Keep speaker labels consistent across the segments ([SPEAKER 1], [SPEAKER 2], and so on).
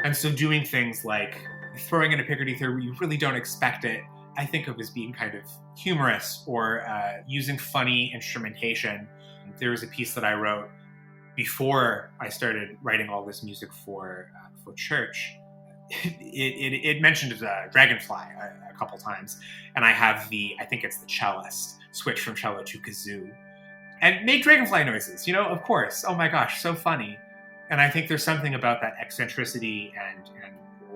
[SPEAKER 1] And so doing things like throwing in a picardy third where you really don't expect it, I think of as being kind of humorous, or using funny instrumentation. There was a piece that I wrote before I started writing all this music for church. It mentioned Dragonfly a couple times, and I have I think it's the cellist switch from cello to kazoo, and make Dragonfly noises. Of course. Oh my gosh, so funny. And I think there's something about that eccentricity and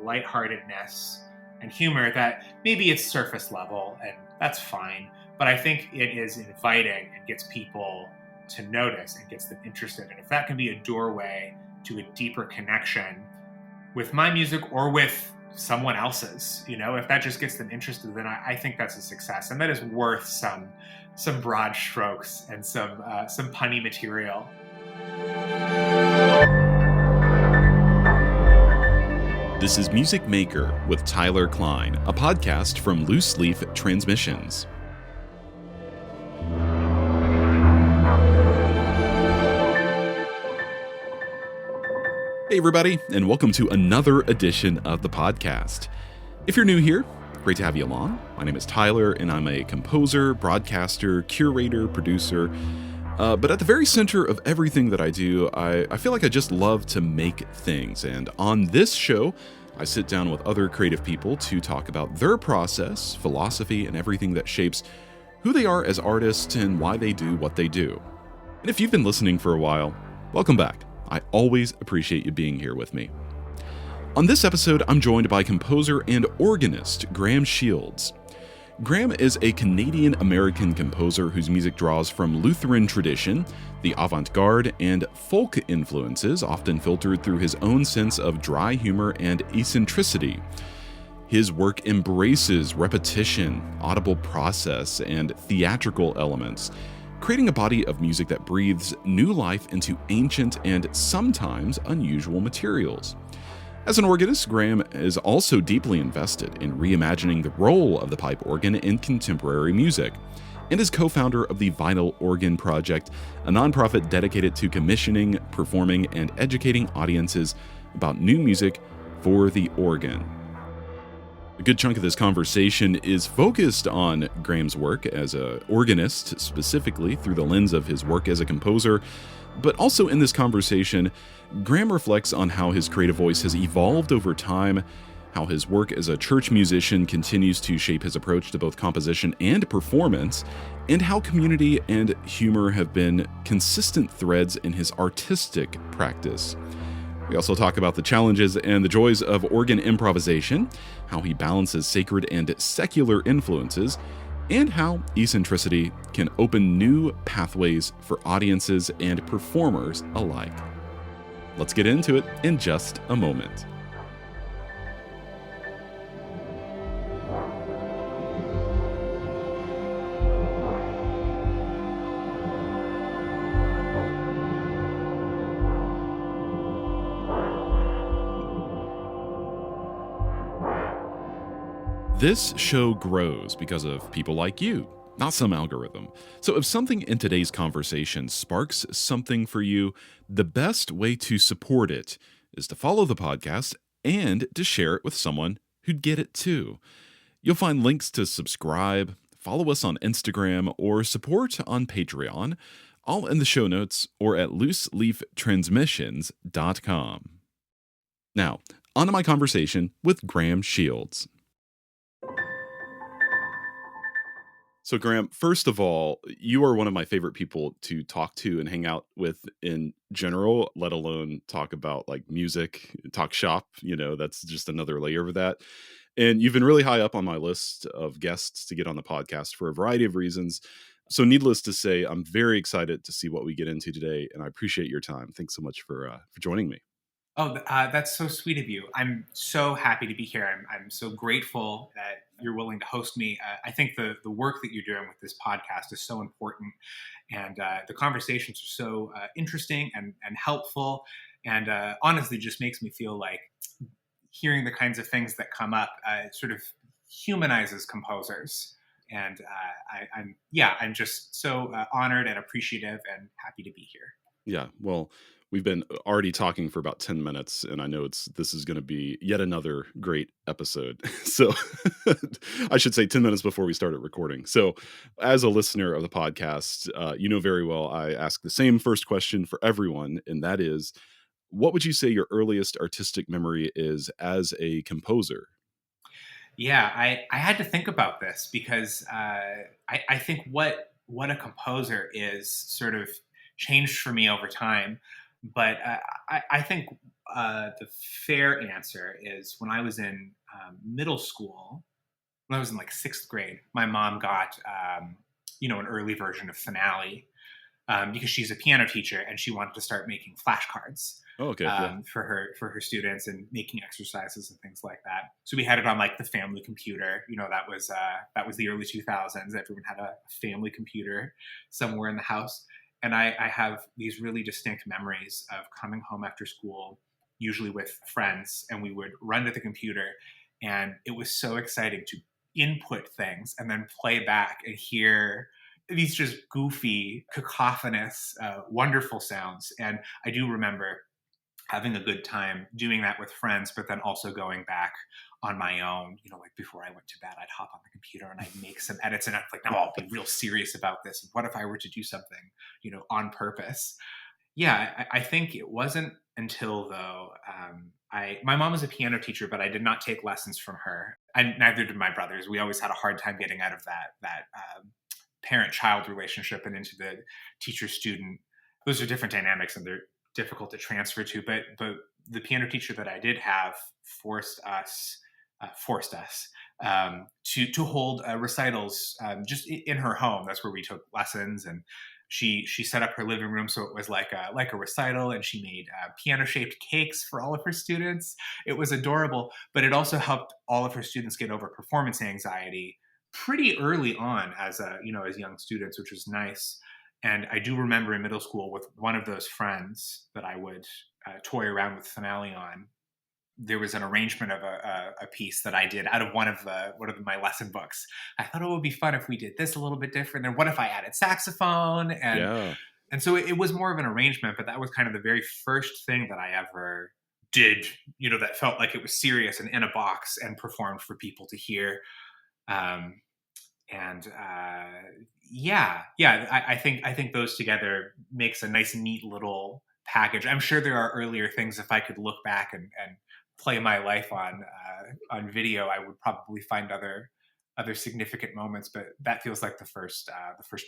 [SPEAKER 1] lightheartedness and humor that maybe it's surface level, and that's fine. But I think it is inviting and gets people to notice and gets them interested. And if that can be a doorway to a deeper connection with my music or with someone else's, if that just gets them interested, then I think that's a success. And that is worth some broad strokes and some punny material.
[SPEAKER 2] This is Music Maker with Tyler Kline, a podcast from Loose Leaf Transmissions. Hey everybody, and welcome to another edition of the podcast. If you're new here, great to have you along. My name is Tyler, and I'm a composer, broadcaster, curator, producer. But at the very center of everything that I do, I feel like I just love to make things. And on this show, I sit down with other creative people to talk about their process, philosophy, and everything that shapes who they are as artists and why they do what they do. And if you've been listening for a while, welcome back. I always appreciate you being here with me. On this episode, I'm joined by composer and organist Graeme Shields. Graeme is a Canadian-American composer whose music draws from Lutheran tradition, the avant-garde, and folk influences, often filtered through his own sense of dry humor and eccentricity. His work embraces repetition, audible process, and theatrical elements, creating a body of music that breathes new life into ancient and sometimes unusual materials. As an organist, Graeme is also deeply invested in reimagining the role of the pipe organ in contemporary music, and is co-founder of the Vinyl Organ Project, a nonprofit dedicated to commissioning, performing, and educating audiences about new music for the organ. A good chunk of this conversation is focused on Graeme's work as an organist, specifically through the lens of his work as a composer. But also in this conversation, Graeme reflects on how his creative voice has evolved over time, how his work as a church musician continues to shape his approach to both composition and performance, and how community and humor have been consistent threads in his artistic practice. We also talk about the challenges and the joys of organ improvisation, how he balances sacred and secular influences, and how eccentricity can open new pathways for audiences and performers alike. Let's get into it in just a moment. This show grows because of people like you, not some algorithm. So if something in today's conversation sparks something for you, the best way to support it is to follow the podcast and to share it with someone who'd get it too. You'll find links to subscribe, follow us on Instagram, or support on Patreon, all in the show notes or at looseleaftransmissions.com. Now, on to my conversation with Graeme Shields. So Graeme, first of all, you are one of my favorite people to talk to and hang out with in general, let alone talk about like music, talk shop, that's just another layer of that. And you've been really high up on my list of guests to get on the podcast for a variety of reasons. So needless to say, I'm very excited to see what we get into today, and I appreciate your time. Thanks so much for joining me.
[SPEAKER 1] Oh, that's so sweet of you. I'm so happy to be here. I'm so grateful that you're willing to host me. I think the work that you're doing with this podcast is so important, and the conversations are so interesting and helpful, and honestly just makes me feel like hearing the kinds of things that come up sort of humanizes composers. And I'm just so honored and appreciative and happy to be here.
[SPEAKER 2] Yeah, well, We've been already talking for about 10 minutes, and I know this is going to be yet another great episode. So I should say 10 minutes before we started recording. So as a listener of the podcast, you know very well I ask the same first question for everyone, and that is, what would you say your earliest artistic memory is as a composer?
[SPEAKER 1] Yeah, I had to think about this because I think what a composer is sort of changed for me over time. But I think the fair answer is when I was in middle school, when I was in like sixth grade, my mom got an early version of Finale because she's a piano teacher and she wanted to start making flashcards
[SPEAKER 2] Oh, okay. Yeah.
[SPEAKER 1] for her students and making exercises and things like that. So we had it on like the family computer. That was the early 2000s. Everyone had a family computer somewhere in the house, and I have these really distinct memories of coming home after school, usually with friends, and we would run to the computer, and it was so exciting to input things and then play back and hear these just goofy, cacophonous, wonderful sounds. And I do remember having a good time doing that with friends, but then also going back on my own. Like before I went to bed, I'd hop on the computer and I'd make some edits, and I'd like, no, I'll be real serious about this. What if I were to do something, on purpose? Yeah, I think it wasn't until though my mom was a piano teacher, but I did not take lessons from her, and neither did my brothers. We always had a hard time getting out of that parent-child relationship and into the teacher-student. Those are different dynamics, and they're difficult to transfer to. But the piano teacher that I did have forced us to hold recitals just in her home. That's where we took lessons, and she set up her living room so it was like a recital, and she made piano shaped cakes for all of her students. It was adorable, but it also helped all of her students get over performance anxiety pretty early on as young students, which was nice. And I do remember in middle school with one of those friends that I would toy around with Finale on. There was an arrangement of a piece that I did out of one of my lesson books. I thought it would be fun if we did this a little bit different. And what if I added saxophone?
[SPEAKER 2] Yeah.
[SPEAKER 1] And so it was more of an arrangement, but that was kind of the very first thing that I ever did, that felt like it was serious and in a box and performed for people to hear. Um, and I think those together makes a nice, neat little package. I'm sure there are earlier things. If I could look back and play my life on video, I would probably find other significant moments. But that feels like the first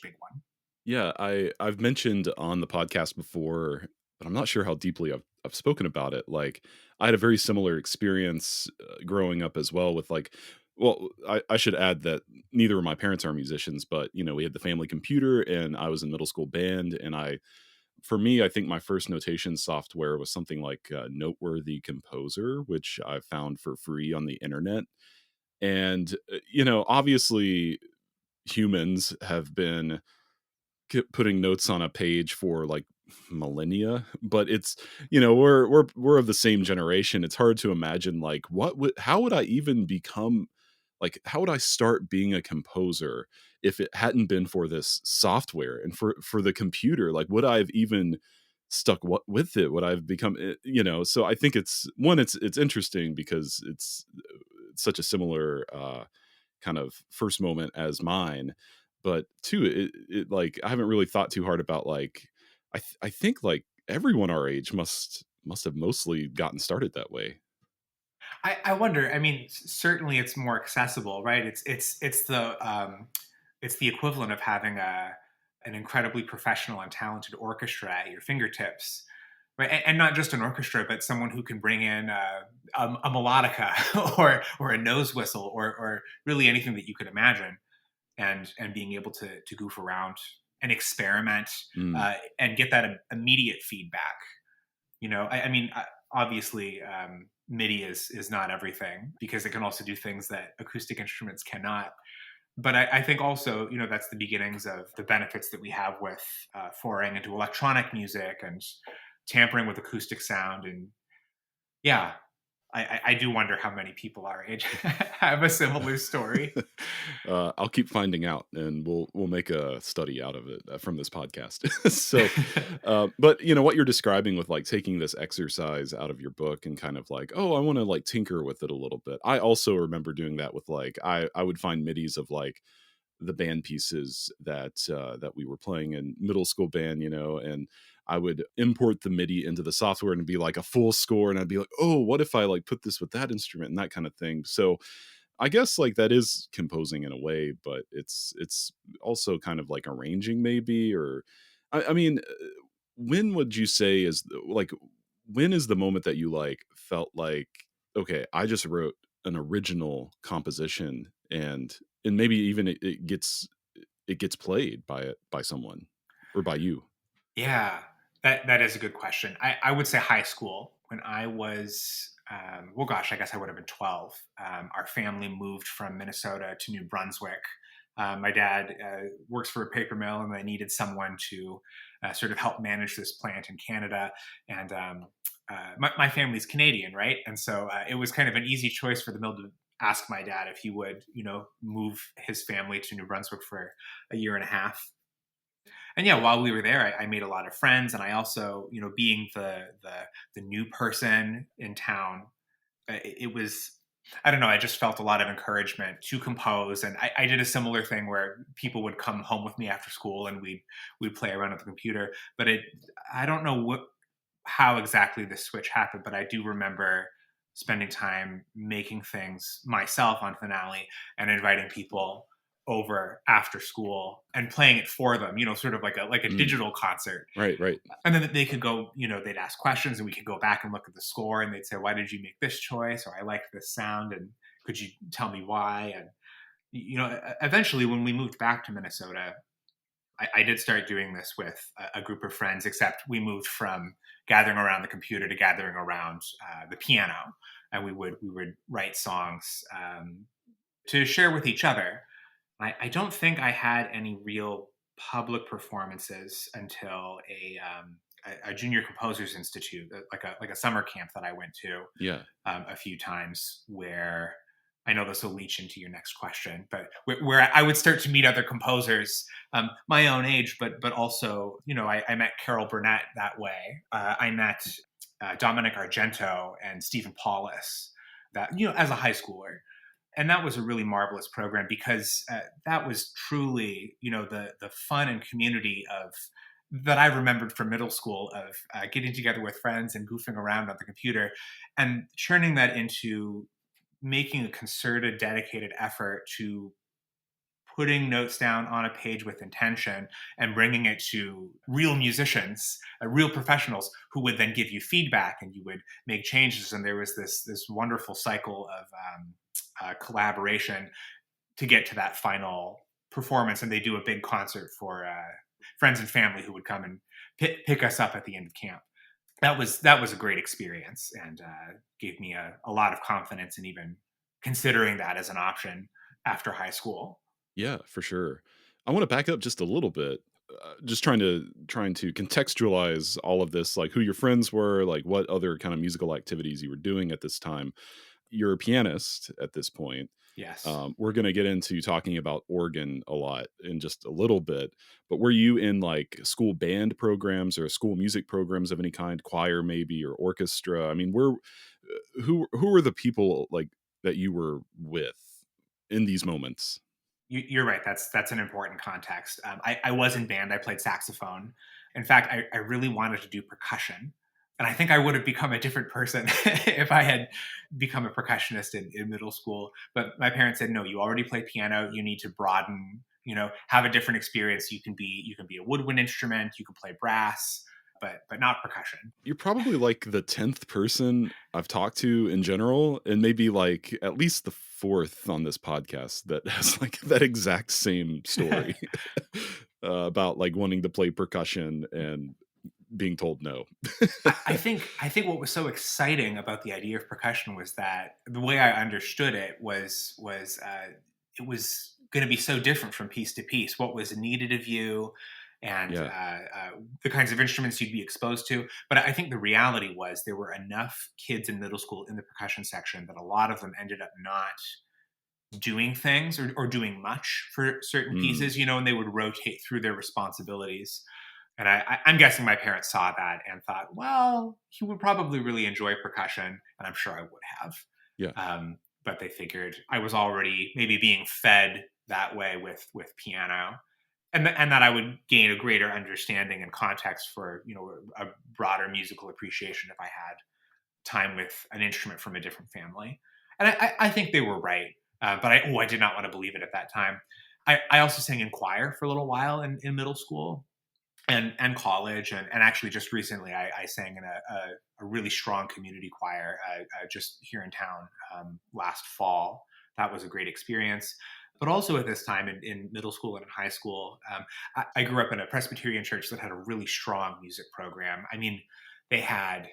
[SPEAKER 1] big one.
[SPEAKER 2] Yeah, I've mentioned on the podcast before, but I'm not sure how deeply I've spoken about it. Like, I had a very similar experience growing up as well with like, well, I should add that neither of my parents are musicians, but we had the family computer, and I was in middle school band, and for me, I think my first notation software was something like Noteworthy Composer, which I found for free on the internet. And obviously humans have been putting notes on a page for like millennia, but it's we're of the same generation. It's hard to imagine like how would I even become, like, how would I start being a composer if it hadn't been for this software and for the computer? Like, would I have even stuck with it? Would I have become so I think it's interesting because it's such a similar kind of first moment as mine. But two, it like, I haven't really thought too hard about like, I think like everyone our age must have mostly gotten started that way.
[SPEAKER 1] I wonder. I mean, certainly it's more accessible, right? It's the equivalent of having an incredibly professional and talented orchestra at your fingertips, right? And not just an orchestra, but someone who can bring in a melodica or a nose whistle or really anything that you could imagine, and being able to goof around and experiment
[SPEAKER 2] Mm.
[SPEAKER 1] and get that immediate feedback. I mean, obviously, MIDI is not everything because it can also do things that acoustic instruments cannot. But I think also, that's the beginnings of the benefits that we have with foraying into electronic music and tampering with acoustic sound. And yeah, I do wonder how many people our age have a similar story.
[SPEAKER 2] I'll keep finding out, and we'll make a study out of it from this podcast. So, but what you're describing with like taking this exercise out of your book and kind of like, oh, I want to like tinker with it a little bit. I also remember doing that with like I would find midis of like the band pieces that we were playing in middle school band, and I would import the MIDI into the software and it'd be like a full score, and I'd be like, oh, what if I like put this with that instrument and that kind of thing. So I guess like that is composing in a way, but it's also kind of like arranging maybe, or I mean, when would you say is like when is the moment that you like felt like, okay, I just wrote an original composition, and maybe even it gets played by someone or by you?
[SPEAKER 1] Yeah, that is a good question. I would say high school when I was. Well, gosh, I guess I would have been 12. Our family moved from Minnesota to New Brunswick. My dad works for a paper mill, and they needed someone to sort of help manage this plant in Canada. And my family's Canadian, right? And so it was kind of an easy choice for the mill to ask my dad if he would, move his family to New Brunswick for a year and a half. And yeah, while we were there, I made a lot of friends, and I also, being the new person in town, it was, I don't know, I just felt a lot of encouragement to compose, and I did a similar thing where people would come home with me after school, and we'd play around at the computer. But I don't know how exactly this switch happened, but I do remember spending time making things myself on Finale and inviting people over after school and playing it for them, sort of like a
[SPEAKER 2] Mm,
[SPEAKER 1] digital concert.
[SPEAKER 2] right.
[SPEAKER 1] And then they could go, they'd ask questions and we could go back and look at the score, and they'd say, why did you make this choice? Or I like this sound, and could you tell me why? And, eventually when we moved back to Minnesota, I did start doing this with a group of friends, except we moved from gathering around the computer to gathering around the piano, and we would write songs to share with each other. I don't think I had any real public performances until a junior composers institute, like a summer camp that I went to
[SPEAKER 2] Yeah.
[SPEAKER 1] a few times, where I know this will leach into your next question, but where I would start to meet other composers my own age, but also, I met Carol Burnett that way. I met Dominic Argento and Stephen Paulus that, as a high schooler. And that was a really marvelous program because that was truly, the fun and community of that I remembered from middle school of getting together with friends and goofing around on the computer, and turning that into making a concerted, dedicated effort to putting notes down on a page with intention and bringing it to real musicians, real professionals who would then give you feedback, and you would make changes. And there was this wonderful cycle of collaboration to get to that final performance. And they do a big concert for friends and family who would come and pick us up at the end of camp. That was a great experience, and gave me a lot of confidence in even considering that as an option after high school.
[SPEAKER 2] Yeah, for sure. I want to back up just a little bit. Just trying to contextualize all of this, like who your friends were, like what other kind of musical activities you were doing at this time. You're a pianist at this point.
[SPEAKER 1] Yes.
[SPEAKER 2] We're going to get into talking about organ a lot in just a little bit, but were you in like school band programs or school music programs of any kind, choir maybe, or orchestra? I mean, who were the people like that you were with in these moments?
[SPEAKER 1] You're right. That's an important context. I was in band. I played saxophone. In fact, I really wanted to do percussion, and I think I would have become a different person if I had become a percussionist in middle school. But my parents said, "No, you already play piano. You need to broaden. Have a different experience. You can be a woodwind instrument. You can play brass, but not percussion."
[SPEAKER 2] You're probably like the 10th person I've talked to in general, and maybe like at least the fourth on this podcast that has like that exact same story about like wanting to play percussion and being told no.
[SPEAKER 1] I think what was so exciting about the idea of percussion was that the way I understood it was it was going to be so different from piece to piece. What was needed of you, and
[SPEAKER 2] Yeah.
[SPEAKER 1] the kinds of instruments you'd be exposed to. But I think the reality was there were enough kids in middle school in the percussion section that a lot of them ended up not doing things or doing much for certain
[SPEAKER 2] Mm.
[SPEAKER 1] pieces, and they would rotate through their responsibilities. And I'm guessing my parents saw that and thought, well, he would probably really enjoy percussion, and I'm sure I would have.
[SPEAKER 2] Yeah.
[SPEAKER 1] But they figured I was already maybe being fed that way with piano, and that I would gain a greater understanding and context for a broader musical appreciation if I had time with an instrument from a different family. And I think they were right, but I did not want to believe it at that time. I also sang in choir for a little while in middle school and college, and actually just recently I sang in a really strong community choir just here in town last fall. That was a great experience. But also at this time in middle school and in high school, I grew up in a Presbyterian church that had a really strong music program. I mean, they had,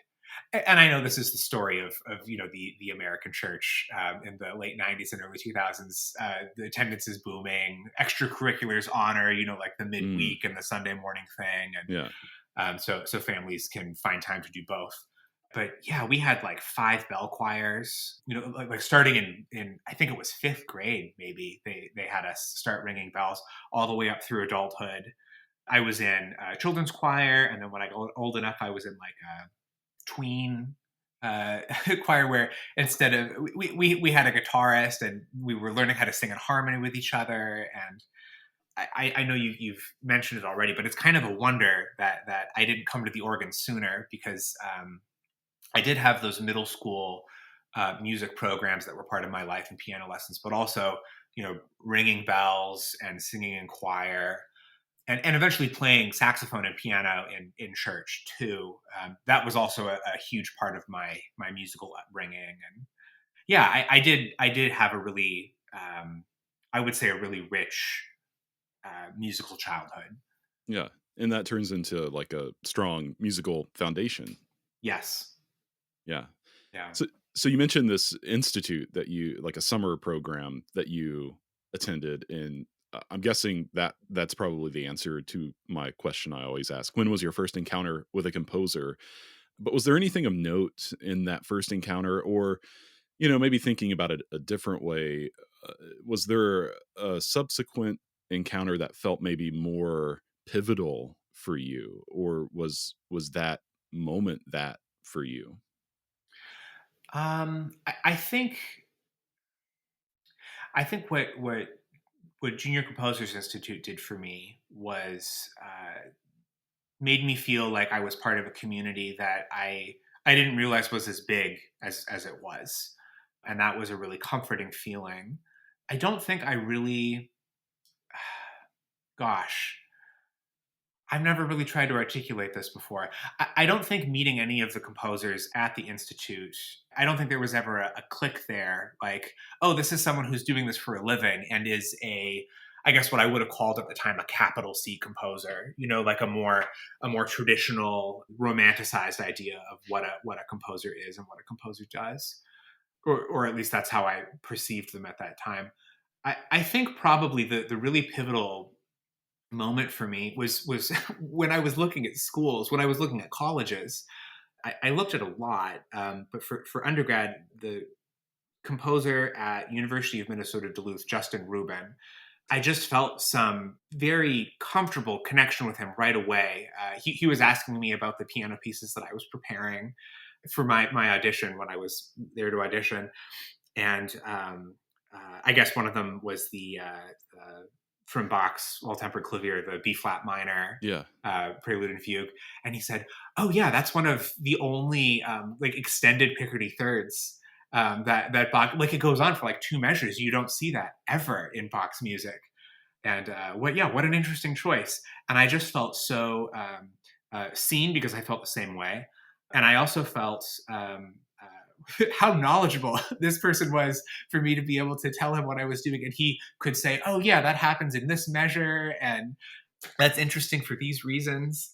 [SPEAKER 1] and I know this is the story of the American church in the late '90s and early 2000s. The attendance is booming, extracurriculars honor like the
[SPEAKER 2] Mm.
[SPEAKER 1] midweek and the Sunday morning thing, and
[SPEAKER 2] Yeah.
[SPEAKER 1] so families can find time to do both. But yeah, we had like 5 bell choirs. Like starting in I think it was 5th grade, maybe they had us start ringing bells all the way up through adulthood. I was in children's choir, and then when I got old enough, I was in like a tween uh, choir where instead of we had a guitarist and we were learning how to sing in harmony with each other. And I know you've mentioned it already, but it's kind of a wonder that I didn't come to the organ sooner, because I did have those middle school music programs that were part of my life and piano lessons, but also ringing bells and singing in choir, and eventually playing saxophone and piano in church too. That was also a huge part of my musical upbringing. And yeah, I did have a really I would say a really rich musical childhood.
[SPEAKER 2] Yeah. And that turns into like a strong musical foundation.
[SPEAKER 1] Yes.
[SPEAKER 2] Yeah.
[SPEAKER 1] Yeah.
[SPEAKER 2] So so you mentioned this institute that you like a summer program that you attended, and I'm guessing that that's probably the answer to my question I always ask. When was your first encounter with a composer? But was there anything of note in that first encounter, or maybe thinking about it a different way, uh, was there a subsequent encounter that felt maybe more pivotal for you, or was that moment that for you?
[SPEAKER 1] I think what Junior Composers Institute did for me was made me feel like I was part of a community that I didn't realize was as big as it was, and that was a really comforting feeling. I don't think I really, gosh, I've never really tried to articulate this before. I don't think meeting any of the composers at the Institute, I don't think there was ever a click there. Like, oh, this is someone who's doing this for a living and is I guess what I would have called at the time a capital C composer. Like a more traditional, romanticized idea of what a composer is and what a composer does, or at least that's how I perceived them at that time. I think probably the really pivotal moment for me was when I was looking at schools, when I was looking at colleges. I looked at a lot, but for undergrad, the composer at University of Minnesota Duluth, Justin Rubin, I just felt some very comfortable connection with him right away. He was asking me about the piano pieces that I was preparing for my audition when I was there to audition, and I guess one of them was the from Bach's Well-Tempered Clavier, the B flat minor
[SPEAKER 2] Yeah.
[SPEAKER 1] prelude and fugue, and he said, "Oh yeah, that's one of the only like extended Picardy thirds that Bach, like, it goes on for like 2 measures. You don't see that ever in Bach's music." And what an interesting choice. And I just felt so seen, because I felt the same way, and I also felt how knowledgeable this person was for me to be able to tell him what I was doing, and he could say, "Oh yeah, that happens in this measure, and that's interesting for these reasons."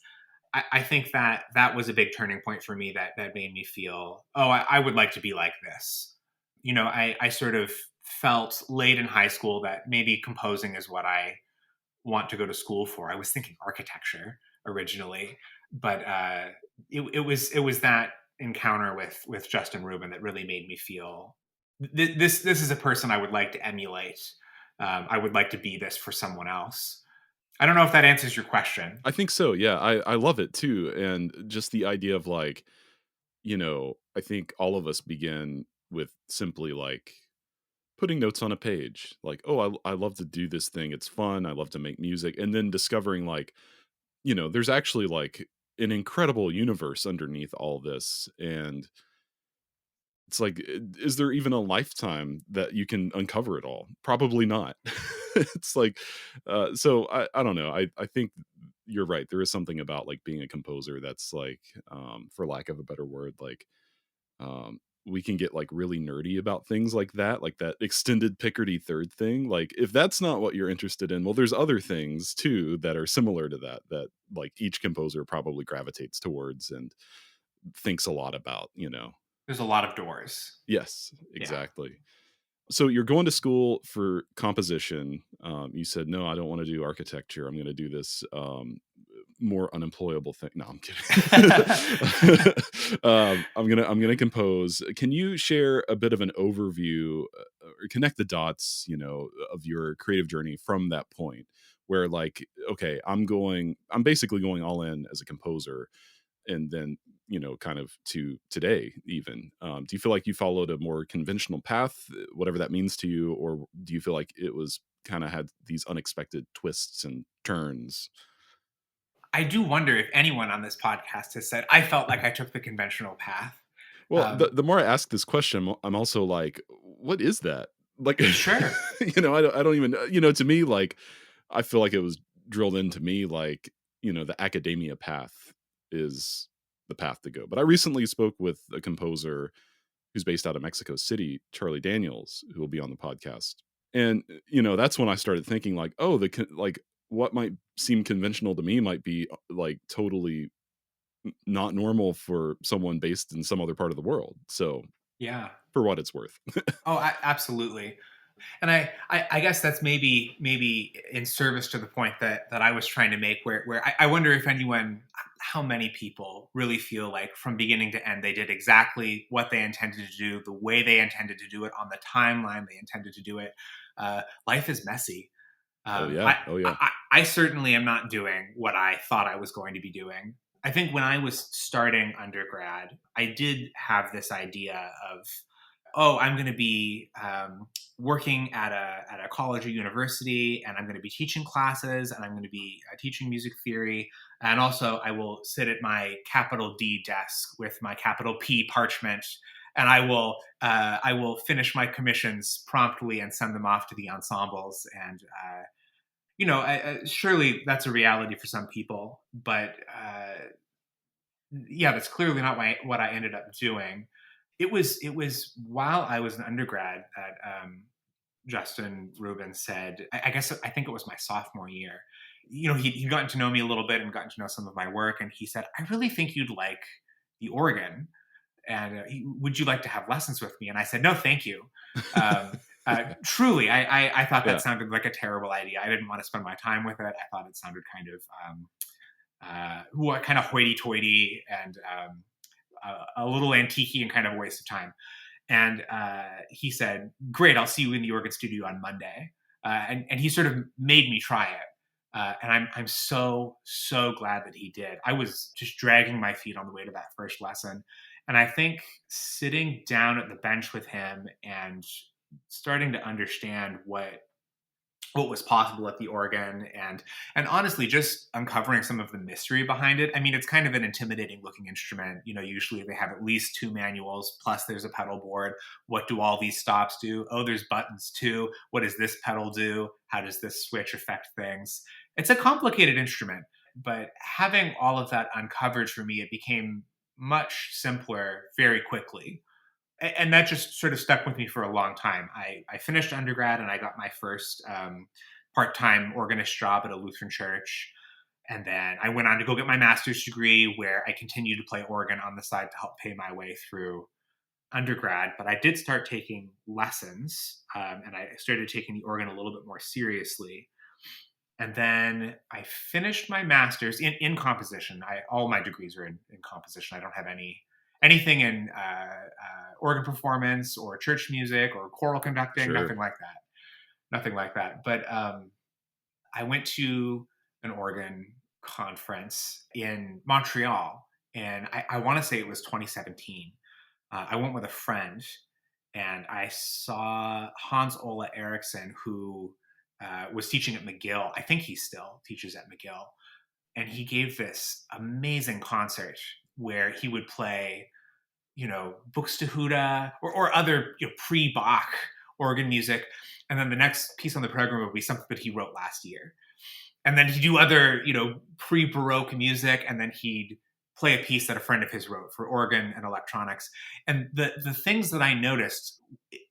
[SPEAKER 1] I think that was a big turning point for me, that made me feel, oh, I would like to be like this. I sort of felt late in high school that maybe composing is what I want to go to school for. I was thinking architecture originally, but it was that encounter with Justin Rubin that really made me feel this is a person I would like to emulate. I would like to be this for someone else. I don't know if that answers your question.
[SPEAKER 2] I think so. Yeah, I love it too, and just the idea of like, I think all of us begin with simply like putting notes on a page, like, oh, I love to do this thing. It's fun. I love to make music, and then discovering like, there's actually like an incredible universe underneath all this, and it's like, is there even a lifetime that you can uncover it all? Probably not. It's like, so I don't know. I think you're right. There is something about like being a composer that's like, for lack of a better word, like, we can get like really nerdy about things like that extended Picardy third thing. Like, if that's not what you're interested in, well, there's other things too that are similar to that like each composer probably gravitates towards and thinks a lot about.
[SPEAKER 1] There's a lot of doors.
[SPEAKER 2] Yes,
[SPEAKER 1] Yeah.
[SPEAKER 2] exactly. So you're going to school for composition. You said, no, I don't want to do architecture. I'm going to do this more unemployable thing. No, I'm kidding. I'm gonna compose. Can you share a bit of an overview or connect the dots, of your creative journey from that point where like, okay, I'm basically going all in as a composer, and then kind of to today even, do you feel like you followed a more conventional path, whatever that means to you, or do you feel like it was kind of had these unexpected twists and turns?
[SPEAKER 1] I do wonder if anyone on this podcast has said, I felt like I took the conventional path.
[SPEAKER 2] Well, the
[SPEAKER 1] Um,
[SPEAKER 2] the more I ask this question, I'm also like, what is that? Like,
[SPEAKER 1] sure.
[SPEAKER 2] I don't even, to me, like, I feel like it was drilled into me, like, the academia path is the path to go. But I recently spoke with a composer who's based out of Mexico City, Charlie Daniels, who will be on the podcast. And, that's when I started thinking like, oh, like what might seem conventional to me might be like totally not normal for someone based in some other part of the world. So,
[SPEAKER 1] Yeah.
[SPEAKER 2] for what it's worth.
[SPEAKER 1] Oh, absolutely. And I guess that's maybe in service to the point that I was trying to make, where I wonder if anyone, how many people really feel like from beginning to end they did exactly what they intended to do, the way they intended to do it, on the timeline they intended to do it. Life is messy.
[SPEAKER 2] Oh yeah.
[SPEAKER 1] I,
[SPEAKER 2] Oh yeah.
[SPEAKER 1] I certainly am not doing what I thought I was going to be doing. I think when I was starting undergrad, I did have this idea of, oh, I'm going to be working at a college or university, and I'm going to be teaching classes, and I'm going to be teaching music theory, and also I will sit at my capital D desk with my capital P parchment, and I will finish my commissions promptly and send them off to the ensembles. And surely that's a reality for some people, but yeah, that's clearly not what I ended up doing. It was while I was an undergrad that Justin Rubin said, I guess I think it was my sophomore year. He'd gotten to know me a little bit and gotten to know some of my work, and he said, I really think you'd like the organ, and would you like to have lessons with me? And I said, no, thank you. Truly, I thought that
[SPEAKER 2] Yeah.
[SPEAKER 1] sounded like a terrible idea. I didn't want to spend my time with it. I thought it sounded kind of kind of hoity-toity and a little antique and kind of a waste of time. And he said, great, I'll see you in the organ studio on Monday. And he sort of made me try it. And I'm so glad that he did. I was just dragging my feet on the way to that first lesson. And I think sitting down at the bench with him and starting to understand what was possible at the organ, and honestly just uncovering some of the mystery behind it. I mean, it's kind of an intimidating looking instrument. Usually they have at least two manuals, plus there's a pedal board. What do all these stops do? Oh, there's buttons too. What does this pedal do? How does this switch affect things? It's a complicated instrument, but having all of that uncovered for me, it became much simpler very quickly. And that just sort of stuck with me for a long time. I finished undergrad and I got my first part-time organist job at a Lutheran church. And then I went on to go get my master's degree, where I continued to play organ on the side to help pay my way through undergrad. But I did start taking lessons, and I started taking the organ a little bit more seriously. And then I finished my master's in composition. All my degrees are in composition. I don't have anything in organ performance or church music or choral conducting,
[SPEAKER 2] Sure.
[SPEAKER 1] nothing like that. Nothing like that. But I went to an organ conference in Montreal, and I want to say it was 2017. I went with a friend, and I saw Hans Ola Eriksson, who was teaching at McGill. I think he still teaches at McGill. And he gave this amazing concert where he would play, Buxtehude or other pre-Bach organ music. And then the next piece on the program would be something that he wrote last year. And then he'd do other, pre-Baroque music, and then he'd play a piece that a friend of his wrote for organ and electronics. And the things that I noticed,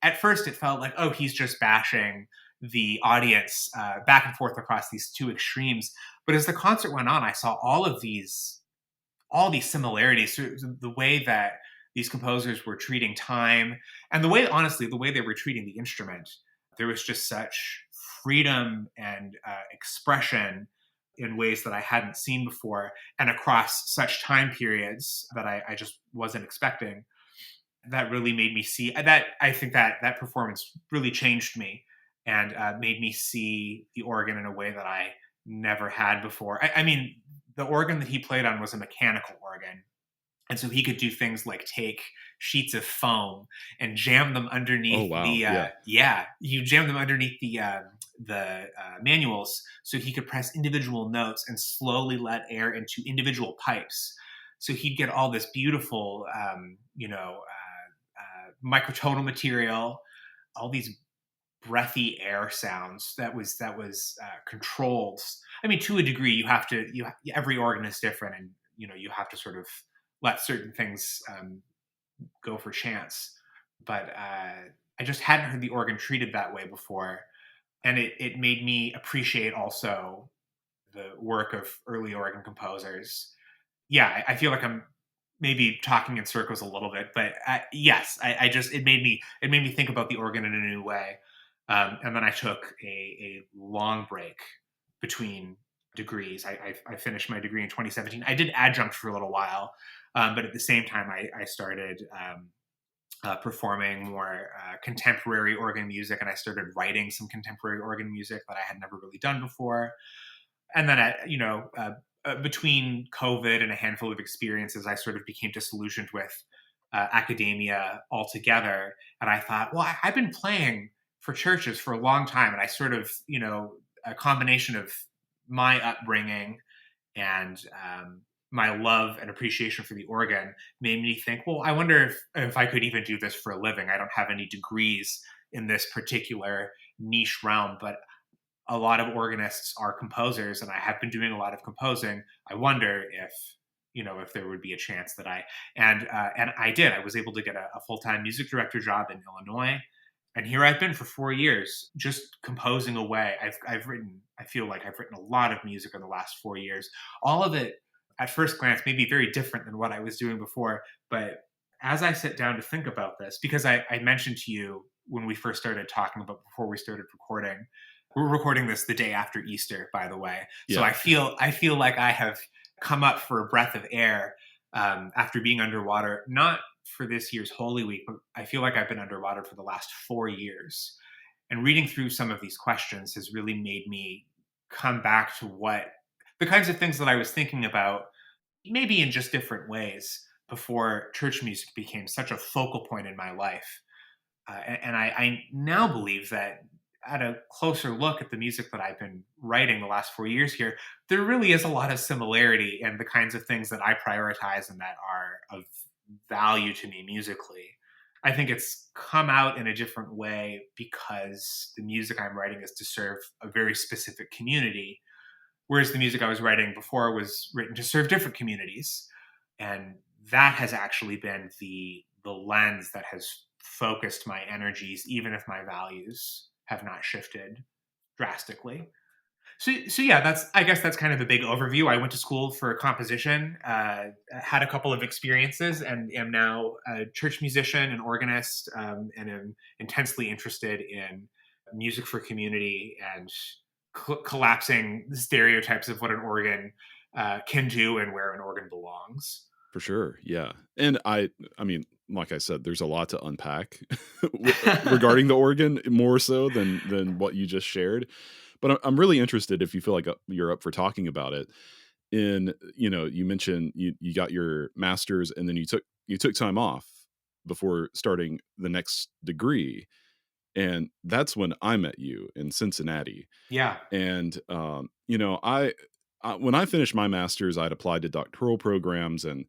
[SPEAKER 1] at first it felt like, oh, he's just bashing the audience back and forth across these two extremes. But as the concert went on, I saw all these similarities through the way that these composers were treating time, and honestly, the way they were treating the instrument. There was just such freedom and expression in ways that I hadn't seen before, and across such time periods that I just wasn't expecting. That really made me see that. I think that performance really changed me and made me see the organ in a way that I never had before. I mean, the organ that he played on was a mechanical organ. And so he could do things like take sheets of foam and jam them
[SPEAKER 2] Oh,
[SPEAKER 1] underneath
[SPEAKER 2] wow. Yeah.
[SPEAKER 1] you jam them underneath the manuals, so he could press individual notes and slowly let air into individual pipes. So he'd get all this beautiful, microtonal material, all these breathy air sounds that was controlled. I mean, to a degree, every organ is different, and you have to sort of let certain things go for chance. But I just hadn't heard the organ treated that way before, and it made me appreciate also the work of early organ composers. Yeah, I feel like I'm maybe talking in circles a little bit, but yes, I just it made me think about the organ in a new way. And then I took a long break between degrees. I finished my degree in 2017. I did adjunct for a little while, but at the same time, I started performing more contemporary organ music, and I started writing some contemporary organ music that I had never really done before. And then, between COVID and a handful of experiences, I sort of became disillusioned with academia altogether. And I thought, well, I've been playing for churches for a long time, and I sort of, a combination of my upbringing and my love and appreciation for the organ made me think, well, I wonder if I could even do this for a living. I don't have any degrees in this particular niche realm, but a lot of organists are composers, and I have been doing a lot of composing. I wonder if there would be a chance that and I did. I was able to get a full-time music director job in Illinois, and here I've been for 4 years, just composing away. I feel like I've written a lot of music in the last 4 years. All of it, at first glance, may be very different than what I was doing before. But as I sit down to think about this, because I mentioned to you when we first started talking about before we started recording, we're recording this the day after Easter, by the way. So
[SPEAKER 2] Yeah.
[SPEAKER 1] I feel like I have come up for a breath of air after being underwater, not for this year's Holy Week, but I feel like I've been underwater for the last 4 years. And reading through some of these questions has really made me come back to what the kinds of things that I was thinking about, maybe in just different ways, before church music became such a focal point in my life. And I now believe that at a closer look at the music that I've been writing the last 4 years here, there really is a lot of similarity in the kinds of things that I prioritize and that are of value to me musically. I think it's come out in a different way because the music I'm writing is to serve a very specific community, whereas the music I was writing before was written to serve different communities. And that has actually been the lens that has focused my energies, even if my values have not shifted drastically. So yeah, I guess that's kind of a big overview. I went to school for composition, had a couple of experiences, and am now a church musician and organist, and am intensely interested in music for community and collapsing stereotypes of what an organ can do and where an organ belongs.
[SPEAKER 2] For sure. Yeah. And I mean, like I said, there's a lot to unpack regarding the organ, more so than what you just shared. But I'm really interested, if you feel like you're up for talking about it. You mentioned you got your master's, and then you took time off before starting the next degree. And that's when I met you in Cincinnati.
[SPEAKER 1] Yeah.
[SPEAKER 2] And when I finished my master's, I'd applied to doctoral programs, and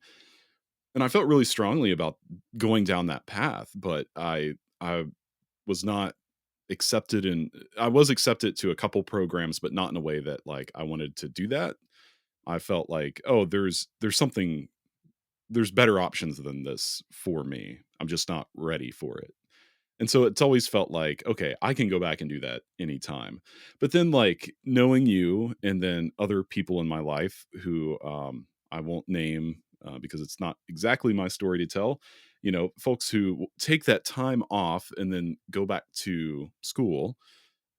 [SPEAKER 2] I felt really strongly about going down that path, but I was not accepted, and I was accepted to a couple programs, but not in a way that like I wanted to do that. I felt like, oh, there's better options than this for me. I'm just not ready for it. And so it's always felt like, okay, I can go back and do that anytime. But then, like, knowing you and then other people in my life who I won't name because it's not exactly my story to tell, folks who take that time off and then go back to school.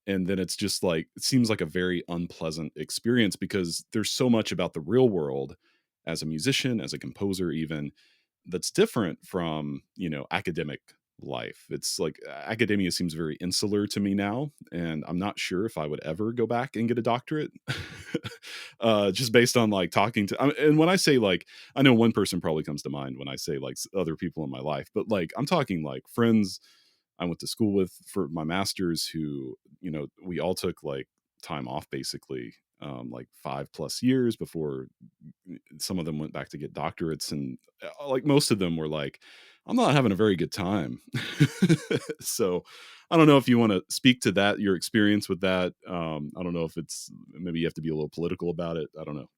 [SPEAKER 2] And then it's just like, it seems like a very unpleasant experience because there's so much about the real world as a musician, as a composer, even that's different from, academic life. It's like academia seems very insular to me now, and I'm not sure if I would ever go back and get a doctorate. Just based on like talking to, and when I say like, I know one person probably comes to mind when I say like other people in my life, but like I'm talking like friends I went to school with for my master's who, we all took like time off basically, like 5+ years before some of them went back to get doctorates. And like most of them were like, I'm not having a very good time. So I don't know if you want to speak to that, your experience with that. I don't know if it's, maybe you have to be a little political about it. I don't know.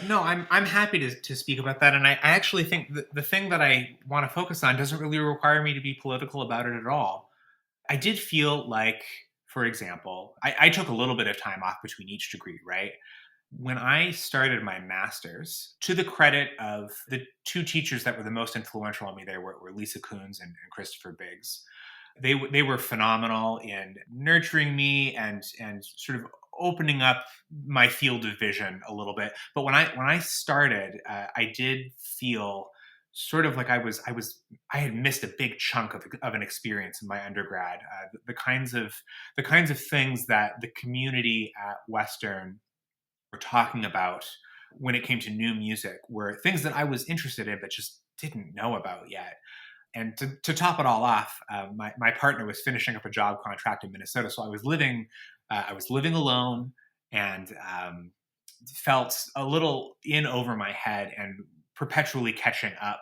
[SPEAKER 1] No, I'm happy to speak about that, and I actually think the thing that I want to focus on doesn't really require me to be political about it at all. I did feel like, for example, I took a little bit of time off between each degree, right? When I started my master's, to the credit of the two teachers that were the most influential on me there were Lisa Coons and Christopher Biggs. They were phenomenal in nurturing me and sort of opening up my field of vision a little bit. But when I started, I did feel sort of like I had missed a big chunk of an experience in my undergrad. The kinds of things that the community at Western were talking about when it came to new music were things that I was interested in but just didn't know about yet. And to top it all off, my partner was finishing up a job contract in Minnesota, so I was living alone and felt a little in over my head and perpetually catching up.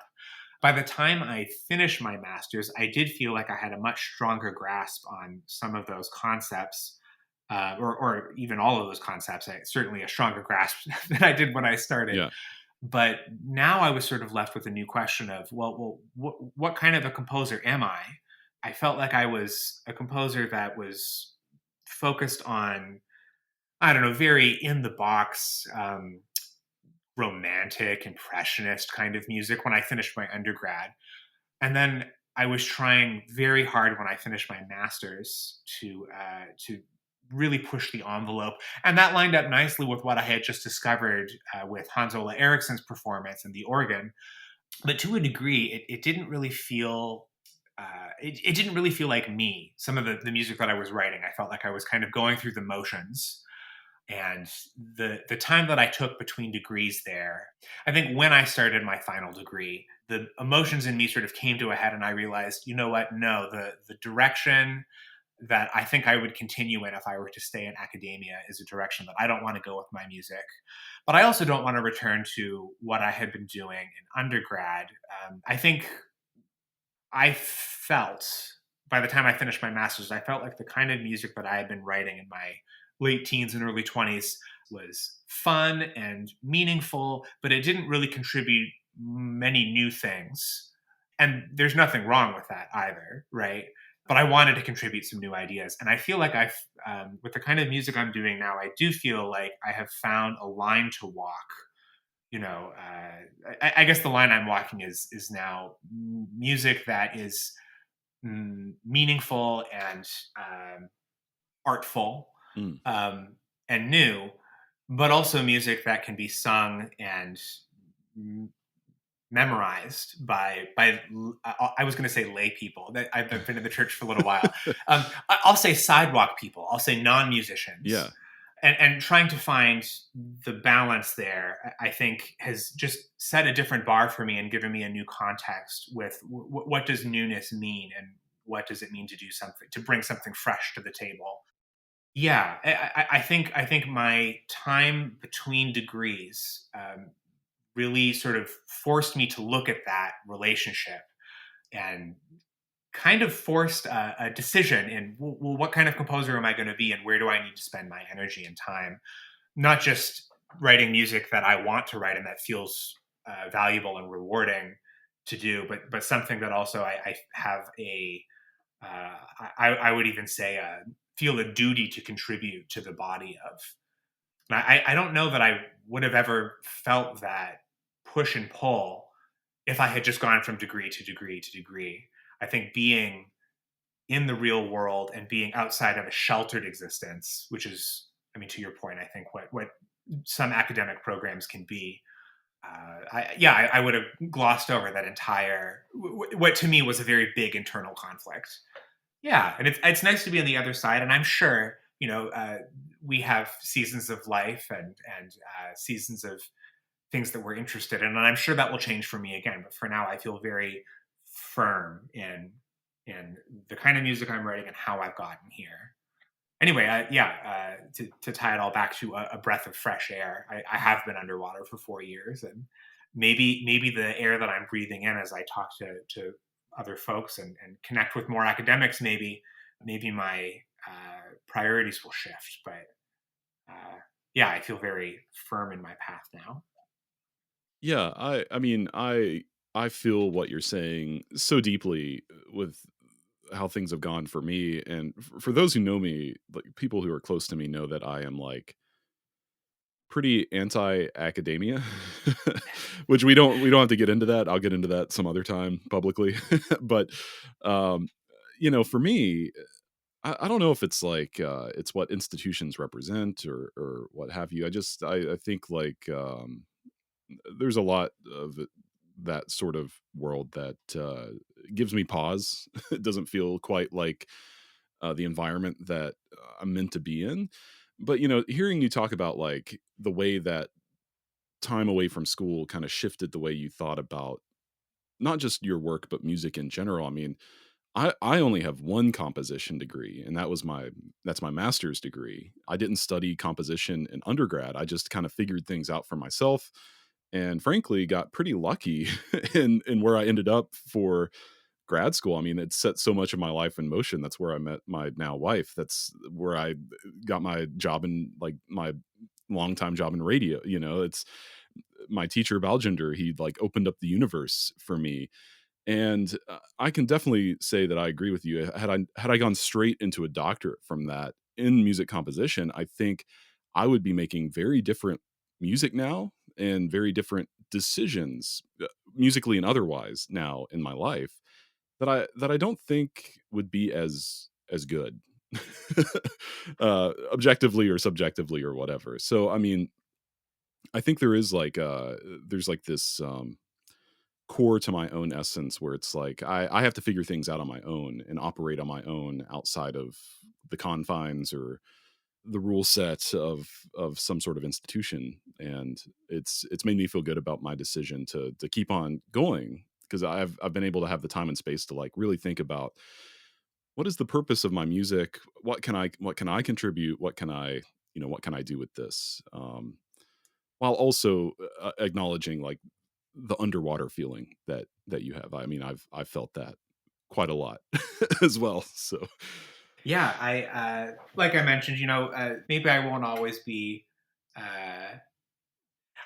[SPEAKER 1] By the time I finished my master's, I did feel like I had a much stronger grasp on some of those concepts, or even all of those concepts. Certainly a stronger grasp than I did when I started.
[SPEAKER 2] Yeah.
[SPEAKER 1] But now I was sort of left with a new question of, what kind of a composer am I? I felt like I was a composer that was focused on, I don't know, very in the box, romantic, impressionist kind of music when I finished my undergrad. And then I was trying very hard when I finished my master's to really push the envelope, and that lined up nicely with what I had just discovered with Hans Ola Eriksson's performance and the organ. But to a degree, it didn't really feel. It didn't really feel like me. Some of the music that I was writing, I felt like I was kind of going through the motions. And the time that I took between degrees there, I think when I started my final degree, the emotions in me sort of came to a head, and I realized, you know what? No, the direction that I think I would continue in if I were to stay in academia is a direction that I don't want to go with my music. But I also don't want to return to what I had been doing in undergrad. I think I felt, by the time I finished my master's, I felt like the kind of music that I had been writing in my late teens and early 20s was fun and meaningful, but it didn't really contribute many new things. And there's nothing wrong with that either, right? But I wanted to contribute some new ideas. And I feel like with the kind of music I'm doing now, I do feel like I have found a line to walk. I guess the line I'm walking is now music that is meaningful and artful,
[SPEAKER 2] Mm.
[SPEAKER 1] And new, but also music that can be sung and memorized by I was going to say lay people. That I've been in the church for a little while. I'll say sidewalk people. I'll say non-musicians,
[SPEAKER 2] Yeah.
[SPEAKER 1] and trying to find the balance there, I think, has just set a different bar for me and given me a new context with what does newness mean, and what does it mean to do something, to bring something fresh to the table. Yeah, I think my time between degrees really sort of forced me to look at that relationship, and kind of forced a decision in, well, what kind of composer am I going to be, and where do I need to spend my energy and time? Not just writing music that I want to write and that feels valuable and rewarding to do, but something that also I have I would even say feel a duty to contribute to the body of. And I don't know that I would have ever felt that push and pull if I had just gone from degree to degree to degree. I think being in the real world and being outside of a sheltered existence, which is, I mean, to your point, I think what some academic programs can be. I would have glossed over that entire, what to me was a very big internal conflict. Yeah, and it's nice to be on the other side, and I'm sure we have seasons of life and seasons of things that we're interested in, and I'm sure that will change for me again. But for now, I feel very firm in the kind of music I'm writing and how I've gotten here. Anyway, to tie it all back to a breath of fresh air, I have been underwater for 4 years, and maybe the air that I'm breathing in as I talk to other folks and connect with more academics, maybe my priorities will shift. But yeah, I feel very firm in my path now.
[SPEAKER 2] Yeah, I mean, I feel what you're saying so deeply with how things have gone for me, and for those who know me, like people who are close to me know that I am like pretty anti-academia, which we don't have to get into that. I'll get into that some other time publicly. But um for me, I don't know if it's like it's what institutions represent or what have you. I think like there's a lot of that sort of world that gives me pause. It doesn't feel quite like the environment that I'm meant to be in. But hearing you talk about like the way that time away from school kind of shifted the way you thought about not just your work but music in general. I mean, I only have one composition degree, and that's my master's degree. I didn't study composition in undergrad. I just kind of figured things out for myself, and frankly got pretty lucky in where I ended up for grad school. I mean, it set so much of my life in motion. That's where I met my now wife. That's where I got my job in, like, my longtime job in radio. It's my teacher Balgender. He like opened up the universe for me, and I can definitely say that I agree with you. Had I gone straight into a doctorate from that in music composition, I think I would be making very different music now and very different decisions, musically and otherwise, now in my life that I don't think would be as good, objectively or subjectively or whatever. So I mean, I think there's like this core to my own essence where it's like I have to figure things out on my own and operate on my own outside of the confines or the rule set of some sort of institution. And it's made me feel good about my decision to keep on going, because I've been able to have the time and space to like really think about what is the purpose of my music, what can I contribute, what can I do with this, while also acknowledging like the underwater feeling that you have. I mean, I've felt that quite a lot as well. So
[SPEAKER 1] Yeah, I like I mentioned, maybe I won't always be.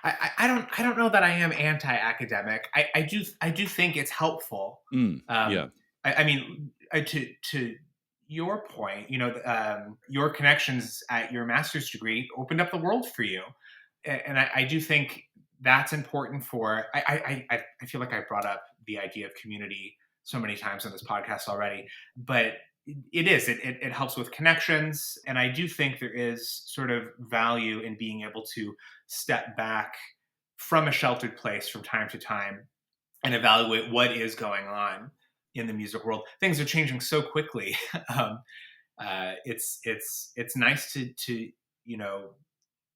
[SPEAKER 1] I don't know that I am anti-academic. I do think it's helpful.
[SPEAKER 2] yeah,
[SPEAKER 1] I mean, to your point, your connections at your master's degree opened up the world for you, and I do think that's important for. I feel like I brought up the idea of community so many times on this podcast already, but it is. It helps with connections. And I do think there is sort of value in being able to step back from a sheltered place from time to time and evaluate what is going on in the music world. Things are changing so quickly. um, it's nice to you know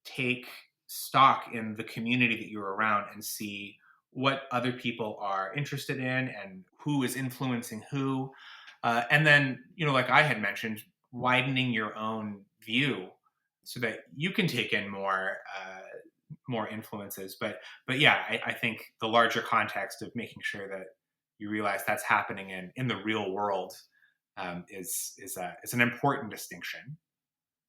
[SPEAKER 1] take stock in the community that you're around and see what other people are interested in and who is influencing who. And then, like I had mentioned, widening your own view so that you can take in more influences. But yeah, I think the larger context of making sure that you realize that's happening in the real world is an important distinction.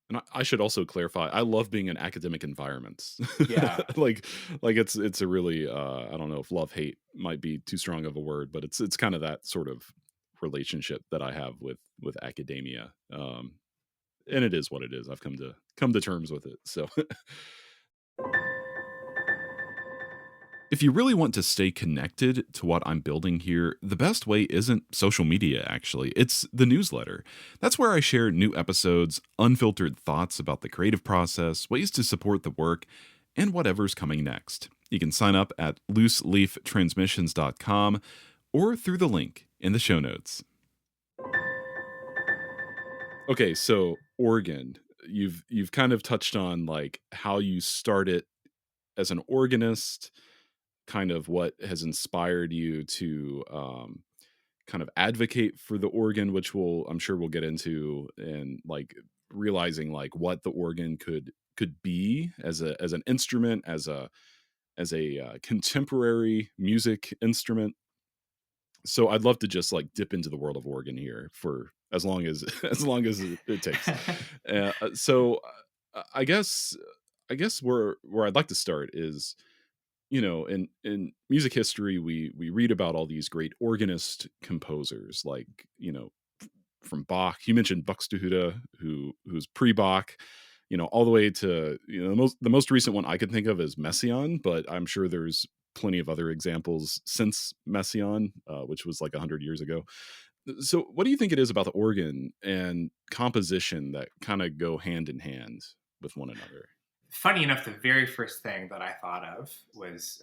[SPEAKER 2] And I should also clarify, I love being in academic environments.
[SPEAKER 1] Yeah.
[SPEAKER 2] like like it's a really I don't know if love hate might be too strong of a word, but it's kind of that sort of relationship that I have with academia. And it is what it is. I've come to terms with it. So if you really want to stay connected to what I'm building here, the best way isn't social media, actually. It's the newsletter. That's where I share new episodes, unfiltered thoughts about the creative process, ways to support the work, and whatever's coming next. You can sign up at looseleaftransmissions.com or through the link in the show notes. Okay, so organ, you've kind of touched on like how you started as an organist, kind of what has inspired you to kind of advocate for the organ, which I'm sure we'll get into, and like realizing like what the organ could be as an instrument, as a contemporary music instrument. So I'd love to just like dip into the world of organ here for as long as as long as it takes. So I guess where I'd like to start is, in music history, we read about all these great organist composers, like, from Bach. You mentioned Buxtehude, who's pre-Bach, all the way to, the most recent one I could think of is Messiaen, but I'm sure there's plenty of other examples since Messiaen, which was like 100 years ago. So, what do you think it is about the organ and composition that kind of go hand in hand with one another?
[SPEAKER 1] Funny enough, the very first thing that I thought of was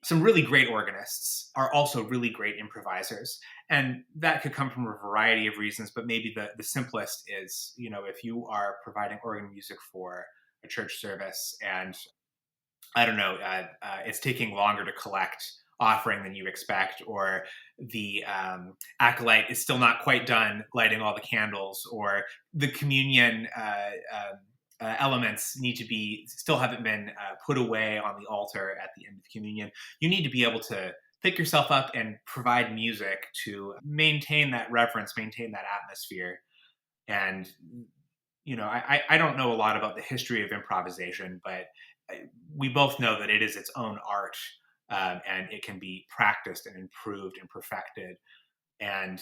[SPEAKER 1] some really great organists are also really great improvisers. And that could come from a variety of reasons, but maybe the simplest is, if you are providing organ music for a church service and I don't know, it's taking longer to collect offering than you expect, or the acolyte is still not quite done lighting all the candles, or the communion elements need to be still haven't been put away on the altar at the end of communion. You need to be able to pick yourself up and provide music to maintain that reverence, maintain that atmosphere. And I don't know a lot about the history of improvisation, but we both know that it is its own art, and it can be practiced and improved and perfected. And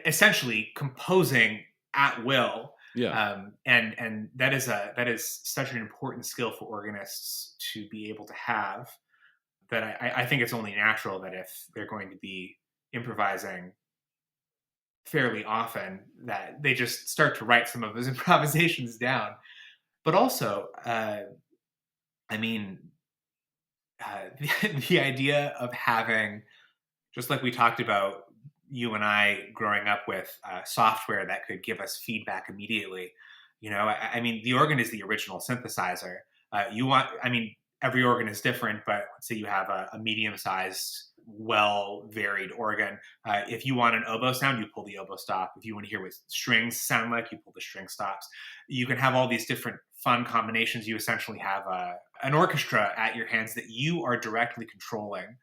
[SPEAKER 1] essentially, composing at will,
[SPEAKER 2] Yeah.
[SPEAKER 1] and that is such an important skill for organists to be able to have. That I think it's only natural that if they're going to be improvising fairly often, that they just start to write some of those improvisations down. But also, I mean, the idea of having, just like we talked about, you and I growing up with software that could give us feedback immediately. I mean, the organ is the original synthesizer. Every organ is different, but let's say you have a medium-sized, well-varied organ. If you want an oboe sound, you pull the oboe stop. If you want to hear what strings sound like, you pull the string stops. You can have all these different fun combinations. You essentially have an orchestra at your hands that you are directly controlling.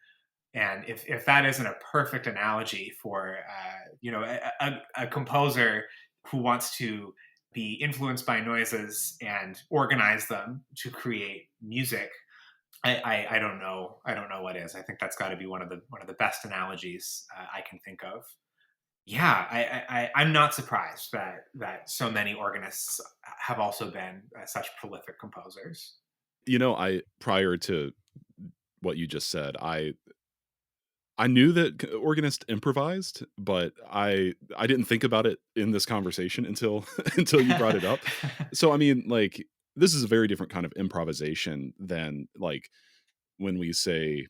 [SPEAKER 1] And if that isn't a perfect analogy for a composer who wants to be influenced by noises and organize them to create music, I don't know. I don't know what is. I think that's got to be one of the best analogies I can think of. Yeah, I'm not surprised that so many organists have also been such prolific composers.
[SPEAKER 2] I prior to what you just said, I knew that Organist improvised, but I didn't think about it in this conversation until until you brought it up. So I mean, like, this is a very different kind of improvisation than like when we say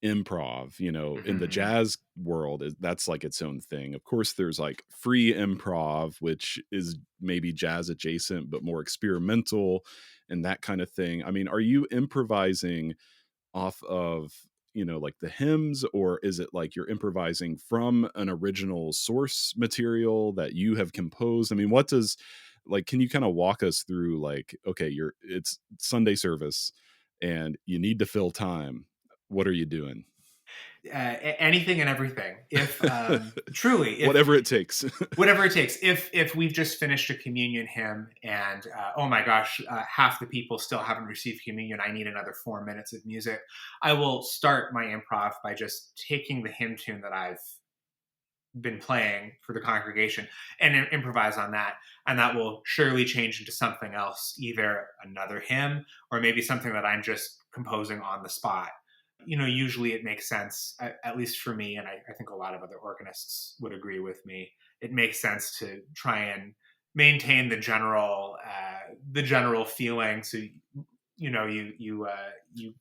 [SPEAKER 2] improv, in the
[SPEAKER 1] Mhm.
[SPEAKER 2] jazz world, that's like its own thing. Of course, there's like free improv, which is maybe jazz adjacent, but more experimental and that kind of thing. I mean, are you improvising off of, like the hymns, or is it like you're improvising from an original source material that you have composed? I mean, what does like, can you kind of walk us through like, okay, it's Sunday service and you need to fill time. What are you doing?
[SPEAKER 1] Anything and everything. If truly, if
[SPEAKER 2] Whatever it takes.
[SPEAKER 1] whatever it takes. If we've just finished a communion hymn and oh my gosh, half the people still haven't received communion, I need another 4 minutes of music. I will start my improv by just taking the hymn tune that I've been playing for the congregation and improvise on that, and that will surely change into something else, either another hymn or maybe something that I'm just composing on the spot. Usually it makes sense, at least for me, and I think a lot of other organists would agree with me. It makes sense to try and maintain the general feeling, so you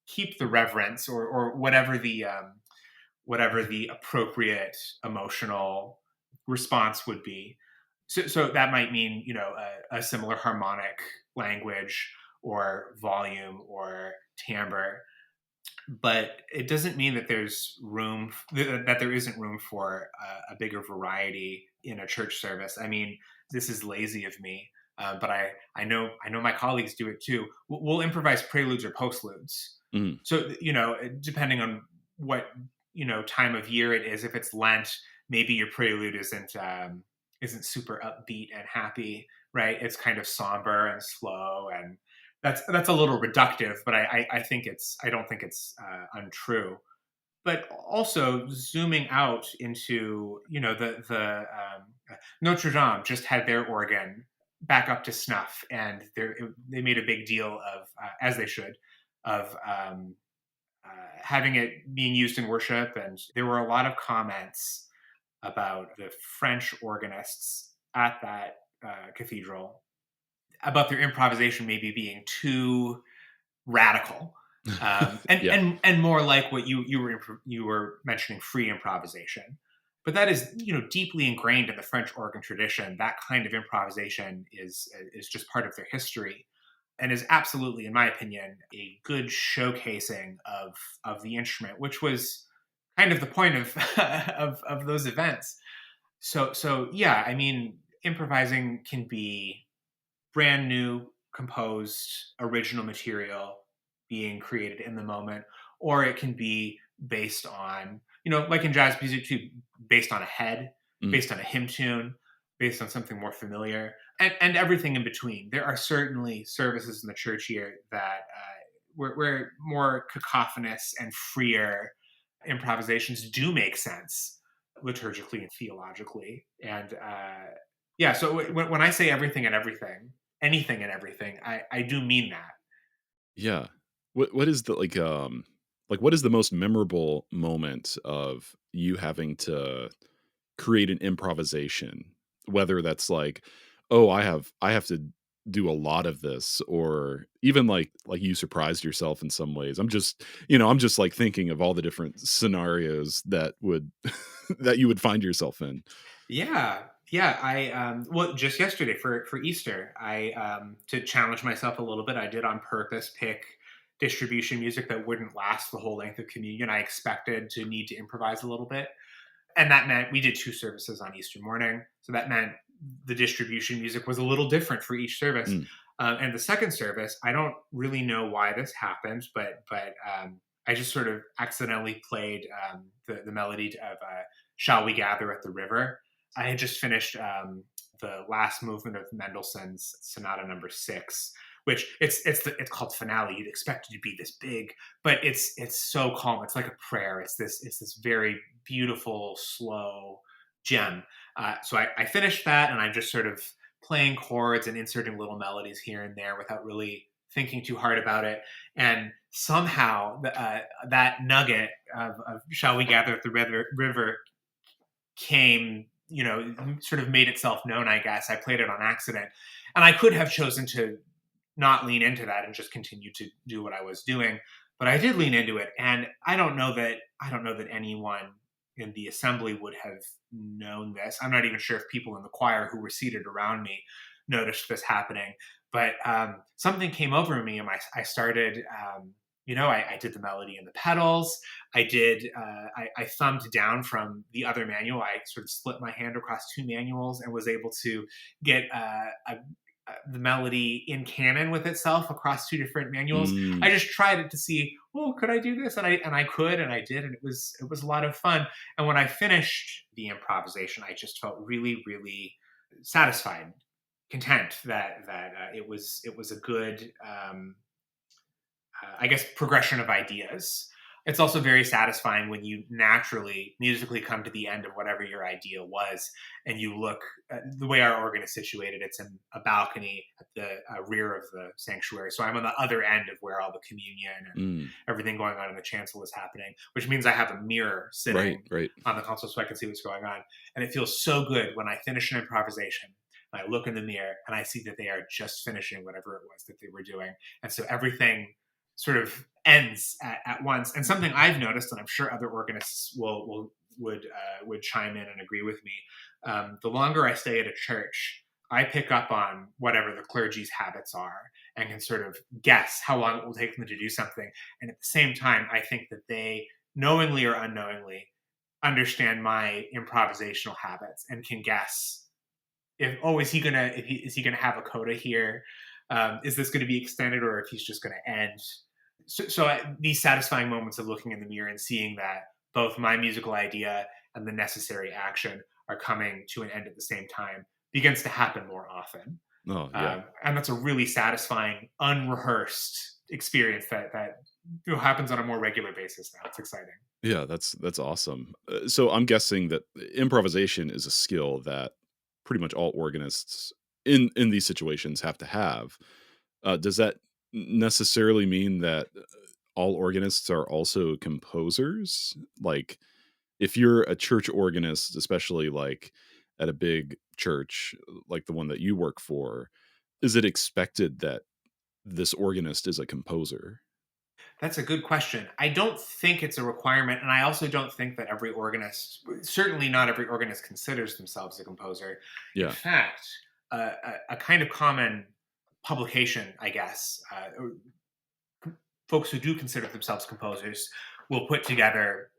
[SPEAKER 1] keep the reverence, or whatever the appropriate emotional response would be. So that might mean, a similar harmonic language or volume or timbre, but it doesn't mean that that there isn't room for a bigger variety in a church service. I mean, this is lazy of me, but I know my colleagues do it too. We'll improvise preludes or postludes.
[SPEAKER 2] Mhm.
[SPEAKER 1] So depending on what time of year it is. If it's Lent, maybe your prelude isn't super upbeat and happy, right? It's kind of somber and slow, and that's a little reductive, but I don't think it's untrue. But also zooming out into Notre Dame just had their organ back up to snuff, and they made a big deal of, as they should, of having it being used in worship. And there were a lot of comments about the French organists at that cathedral about their improvisation maybe being too radical, and
[SPEAKER 2] Yeah.
[SPEAKER 1] and more like what you were mentioning, free improvisation. But that is deeply ingrained in the French organ tradition. That kind of improvisation is just part of their history, and is absolutely, in my opinion, a good showcasing of the instrument, which was kind of the point of of those events. So yeah, I mean, improvising can be brand new, composed, original material being created in the moment, or it can be based on, like in jazz music too, based on a head,
[SPEAKER 2] Mhm.
[SPEAKER 1] based on a hymn tune, based on something more familiar, and everything in between. There are certainly services in the church year that where more cacophonous and freer improvisations do make sense liturgically and theologically. And yeah, so when I say everything and everything, anything and everything, I do mean that.
[SPEAKER 2] Yeah. What is the like what is the most memorable moment of you having to create an improvisation? Whether that's like, oh, I have to do a lot of this, or even like you surprised yourself in some ways. I'm just like thinking of all the different scenarios that would that you would find yourself in.
[SPEAKER 1] Yeah. Yeah, I well, just yesterday for Easter, I to challenge myself a little bit, I did on purpose pick distribution music that wouldn't last the whole length of communion. I expected to need to improvise a little bit, and that meant we did two services on Easter morning. So that meant the distribution music was a little different for each service.
[SPEAKER 2] Mm,
[SPEAKER 1] And the second service, I don't really know why this happened, but I just sort of accidentally played the melody of "Shall We Gather at the River." I had just finished the last movement of Mendelssohn's Sonata Number 6, which it's called finale. You'd expect it to be this big, but it's so calm. It's like a prayer. It's this very beautiful, slow gem. So I finished that, and I'm just sort of playing chords and inserting little melodies here and there without really thinking too hard about it. And somehow that nugget of "Shall we gather at the river" came, sort of made itself known, I guess. I played it on accident. And I could have chosen to not lean into that and just continue to do what I was doing. But I did lean into it. And I don't know that anyone in the assembly would have known this. I'm not even sure if people in the choir who were seated around me noticed this happening. But something came over me, and I started, I did the melody and the pedals. I thumbed down from the other manual. I sort of split my hand across two manuals and was able to get the melody in canon with itself across two different manuals. I
[SPEAKER 2] Mm.
[SPEAKER 1] just tried it to see, well, could I do this? And I could, and I did, and it was a lot of fun. And when I finished the improvisation, I just felt really, really satisfied, content that it was a good, I guess, progression of ideas. It's also very satisfying when you naturally musically come to the end of whatever your idea was, and you look the way our organ is situated. It's in a balcony at the rear of the sanctuary, so I'm on the other end of where all the communion and
[SPEAKER 2] Mm.
[SPEAKER 1] everything going on in the chancel is happening, which means I have a mirror
[SPEAKER 2] Right,
[SPEAKER 1] sitting
[SPEAKER 2] right.
[SPEAKER 1] on the console so I can see what's going on. And it feels so good when I finish an improvisation. And I look in the mirror and I see that they are just finishing whatever it was that they were doing. And so everything sort of ends at once. And something I've noticed, and I'm sure other organists would chime in and agree with me. The longer I stay at a church, I pick up on whatever the clergy's habits are and can sort of guess how long it will take them to do something. And at the same time, I think that they, knowingly or unknowingly, understand my improvisational habits and can guess if, oh, is he gonna have a coda here? Is this going to be extended, or if he's just going to end? These satisfying moments of looking in the mirror and seeing that both my musical idea and the necessary action are coming to an end at the same time begins to happen more often.
[SPEAKER 2] Oh, yeah.
[SPEAKER 1] And that's a really satisfying, unrehearsed experience that happens on a more regular basis now. It's exciting.
[SPEAKER 2] Yeah, that's awesome. So I'm guessing that improvisation is a skill that pretty much all organists in these situations have to have. Does that necessarily mean that all organists are also composers? Like, if you're a church organist, especially like at a big church like the one that you work for, is it expected that this organist is a composer?
[SPEAKER 1] That's a good question. I don't think it's a requirement, and I also don't think that every organist, certainly not every organist, considers themselves a composer. In
[SPEAKER 2] Yeah.
[SPEAKER 1] fact, a kind of common publication, I guess, folks who do consider themselves composers will put together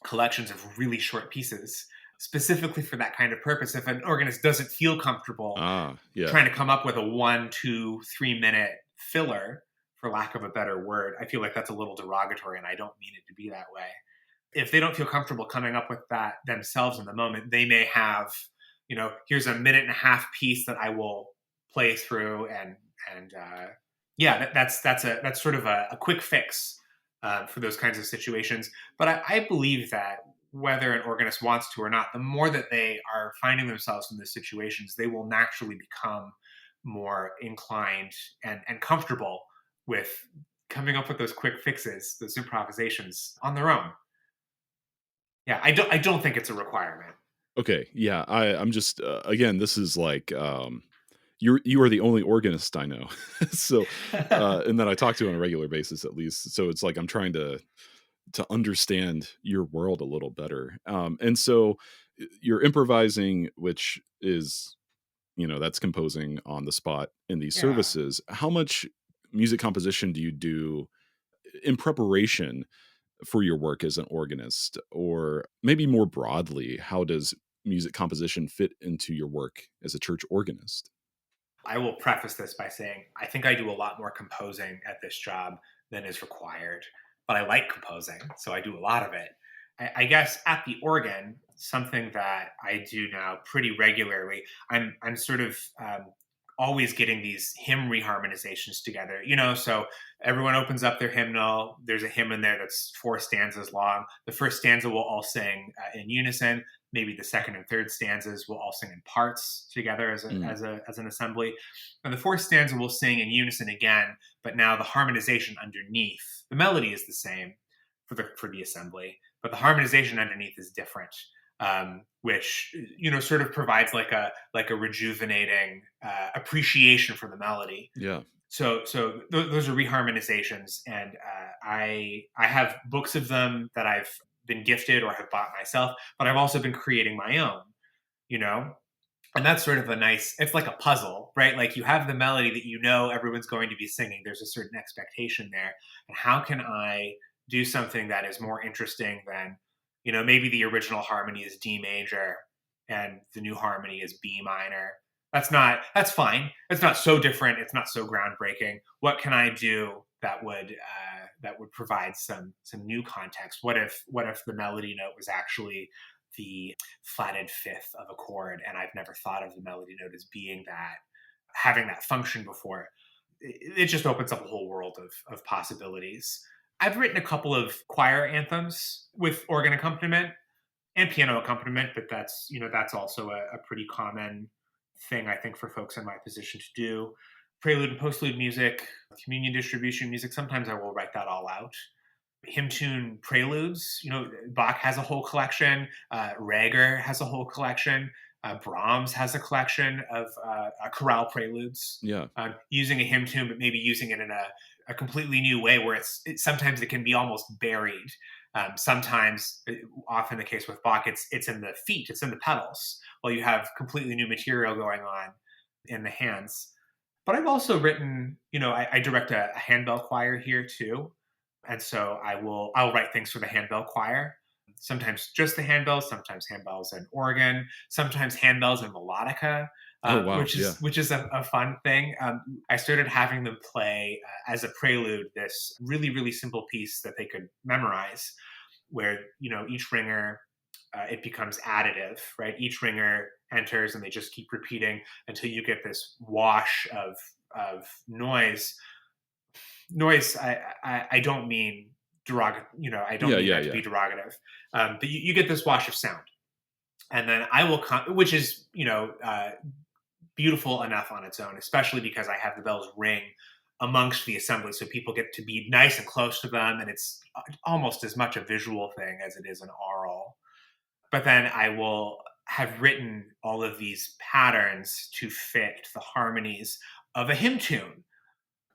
[SPEAKER 1] collections of really short pieces specifically for that kind of purpose. If an organist doesn't feel comfortable
[SPEAKER 2] Ah, yeah.
[SPEAKER 1] trying to come up with a 1, 2, 3 minute filler, for lack of a better word, I feel like that's a little derogatory, and I don't mean it to be that way. If they don't feel comfortable coming up with that themselves in the moment, they may have, here's a minute and a half piece that I will play through, and yeah, that's sort of a quick fix for those kinds of situations. But I believe that whether an organist wants to or not, the more that they are finding themselves in those situations, they will naturally become more inclined and comfortable with coming up with those quick fixes, those improvisations on their own. Yeah, I don't think it's a requirement.
[SPEAKER 2] Okay, yeah, I'm just again, this is like you are the only organist I know. So and that I talk to on a regular basis at least. So it's like I'm trying to understand your world a little better. And so you're improvising, which is, that's composing on the spot in these
[SPEAKER 1] Yeah.
[SPEAKER 2] services. How much music composition do you do in preparation for your work as an organist? Or maybe more broadly, how does music composition fit into your work as a church organist?
[SPEAKER 1] I will preface this by saying I think I do a lot more composing at this job than is required, but I like composing, so I do a lot of it. I guess at the organ, something that I do now pretty regularly, I'm sort of always getting these hymn reharmonizations together. So everyone opens up their hymnal. There's a hymn in there that's 4 stanzas long. The first stanza we'll all sing in unison. maybe the second and third stanzas will all sing in parts together as an assembly. And the fourth stanza will sing in unison again, but now the harmonization underneath, the melody is the same for the assembly, but the harmonization underneath is different, which sort of provides like a rejuvenating appreciation for the melody.
[SPEAKER 2] Yeah.
[SPEAKER 1] So those are reharmonizations, and I have books of them that I've been gifted or have bought myself, but I've also been creating my own, and that's sort of it's like a puzzle, right? Like you have the melody that everyone's going to be singing. There's a certain expectation there, and how can I do something that is more interesting than, maybe the original harmony is D major and the new harmony is B minor. That's fine. It's not so different. It's not so groundbreaking. What can I do that would provide some new context? What if the melody note was actually the flatted fifth of a chord, and I've never thought of the melody note as being that, having that function before? It just opens up a whole world of possibilities. I've written a couple of choir anthems with organ accompaniment and piano accompaniment, but that's also a pretty common thing, I think, for folks in my position to do. Prelude and postlude music, communion distribution music, sometimes I will write that all out. Hymn tune preludes, Bach has a whole collection, Reger has a whole collection, Brahms has a collection of chorale preludes.
[SPEAKER 2] Yeah.
[SPEAKER 1] Using a hymn tune, but maybe using it in a completely new way, where sometimes it can be almost buried. Sometimes, often the case with Bach, it's in the feet, it's in the pedals, while you have completely new material going on in the hands. But I've also written, I direct a handbell choir here too. And so I'll write things for the handbell choir. Sometimes just the handbells, sometimes handbells and organ, sometimes handbells and melodica, which is a fun thing. I started having them play as a prelude this really, really simple piece that they could memorize, where each ringer, it becomes additive, right? Each ringer enters and they just keep repeating until you get this wash of noise. I don't mean derogatory, I don't mean that to be derogative, but you get this wash of sound, and then I will come, which is beautiful enough on its own, especially because I have the bells ring amongst the assembly, so people get to be nice and close to them, and it's almost as much a visual thing as it is an aural. But then I will have written all of these patterns to fit the harmonies of a hymn tune,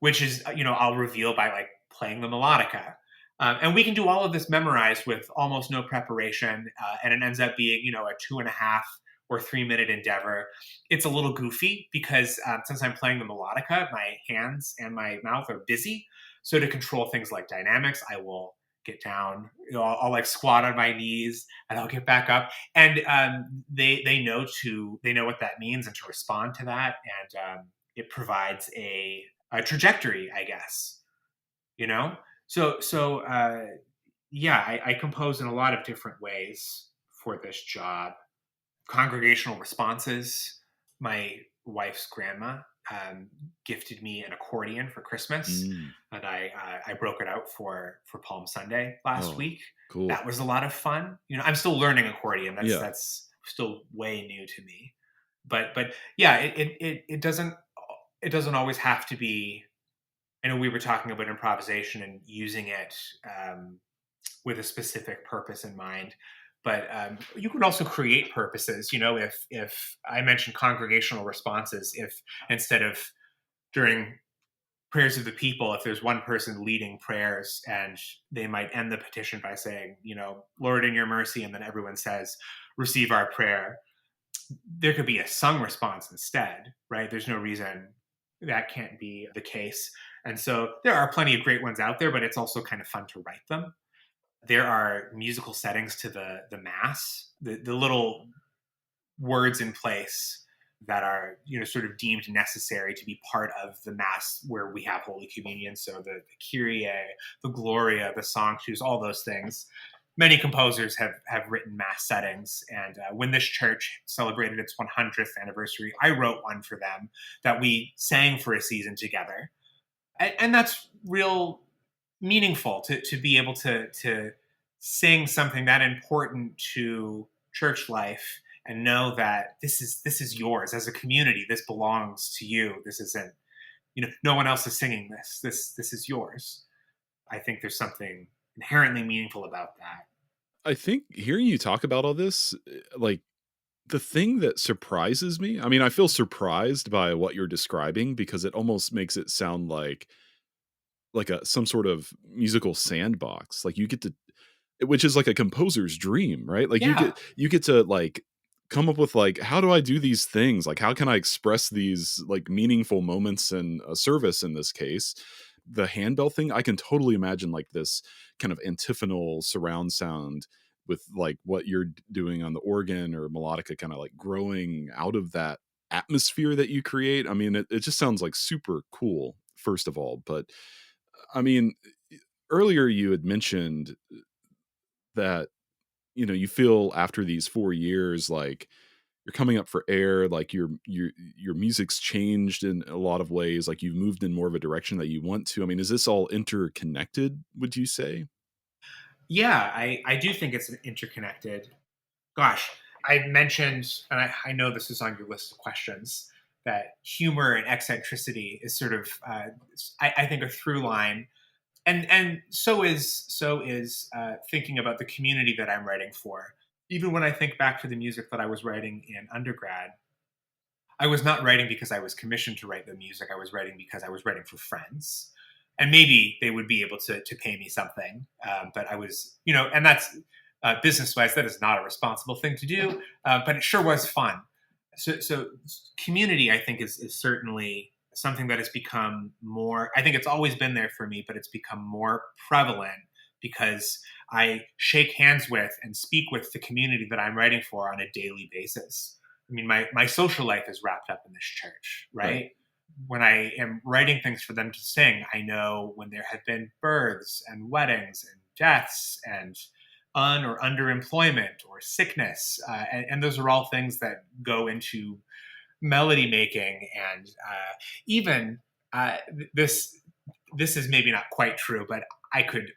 [SPEAKER 1] which is, I'll reveal by like playing the melodica. And we can do all of this memorized with almost no preparation. And it ends up being, a 2.5 or 3 minute endeavor. It's a little goofy because since I'm playing the melodica, my hands and my mouth are busy. So to control things like dynamics, I will get down, I'll like squat on my knees and I'll get back up. And they know what that means and to respond to that. And it provides a trajectory, I guess, So I compose in a lot of different ways for this job. Congregational responses. My wife's grandma gifted me an accordion for Christmas, and I broke it out for Palm Sunday last week.
[SPEAKER 2] Cool.
[SPEAKER 1] That was a lot of fun. I'm still learning accordion. That's still way new to me. But yeah, it doesn't always have to be. I know we were talking about improvisation and using it with a specific purpose in mind, but you can also create purposes. If I mentioned congregational responses, if instead of during prayers of the people, if there's one person leading prayers and they might end the petition by saying, Lord, in your mercy, and then everyone says, receive our prayer, there could be a sung response instead, right? There's no reason that can't be the case. And so there are plenty of great ones out there, but it's also kind of fun to write them. There are musical settings to the Mass, the little words in place that are, sort of deemed necessary to be part of the Mass where we have Holy Communion. So the Kyrie, the Gloria, the Sanctus, all those things. Many composers have written Mass settings. And when this church celebrated its 100th anniversary, I wrote one for them that we sang for a season together. And that's real meaningful to be able to sing something that important to church life and know that this is yours as a community. This belongs to you. This isn't, no one else is singing this. This is yours. I think there's something inherently meaningful about that.
[SPEAKER 2] I think hearing you talk about all this, like, the thing that surprises me, I mean, I feel surprised by what you're describing because it almost makes it sound like a some sort of musical sandbox. Like you get to, which is like a composer's dream, right? Like
[SPEAKER 1] Yeah.
[SPEAKER 2] you get to like come up with like, how do I do these things? Like how can I express these like meaningful moments in a service in this case? The handbell thing, I can totally imagine like this kind of antiphonal surround sound with like what you're doing on the organ or melodica kind of like growing out of that atmosphere that you create. I mean, it just sounds like super cool, first of all. But I mean, earlier you had mentioned that, you feel after these 4 years, like you're coming up for air, like your music's changed in a lot of ways, like you've moved in more of a direction that you want to. I mean, is this all interconnected, would you say?
[SPEAKER 1] Yeah, I do think it's interconnected. Gosh, I mentioned, and I know this is on your list of questions, that humor and eccentricity is sort of, I think, a through line, and so is thinking about the community that I'm writing for. Even when I think back to the music that I was writing in undergrad, I was not writing because I was commissioned to write the music. I was writing because I was writing for friends, and maybe they would be able to pay me something. But I was, and that's business wise, that is not a responsible thing to do. But it sure was fun. So community, I think, is certainly something that has become more. I think it's always been there for me, but it's become more prevalent because I shake hands with and speak with the community that I'm writing for on a daily basis. I mean, my social life is wrapped up in this church,
[SPEAKER 2] Right.
[SPEAKER 1] right? When I am writing things for them to sing, I know when there have been births and weddings and deaths and or underemployment or sickness, and those are all things that go into melody making, and even this this is maybe not quite true, but I could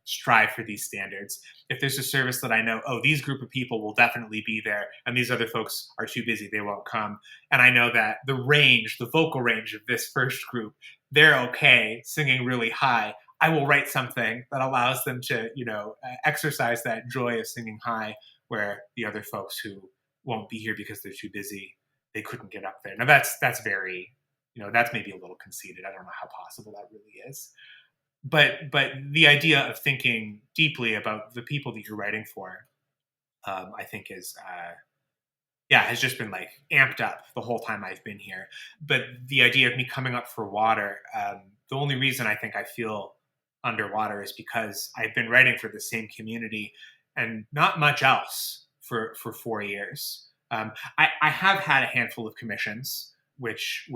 [SPEAKER 1] strive for these standards. If there's a service that I know, oh, these group of people will definitely be there, and these other folks are too busy, they won't come, and I know that the vocal range of this first group, they're okay singing really high. I will write something that allows them to, exercise that joy of singing high, where the other folks who won't be here because they're too busy, they couldn't get up there. Now that's very, that's maybe a little conceited. I don't know how possible that really is, but the idea of thinking deeply about the people that you're writing for, I think is yeah, has just been like amped up the whole time I've been here. But the idea of me coming up for water, the only reason I think I feel underwater is because I've been writing for the same community and not much else for 4 years. I have had a handful of commissions, which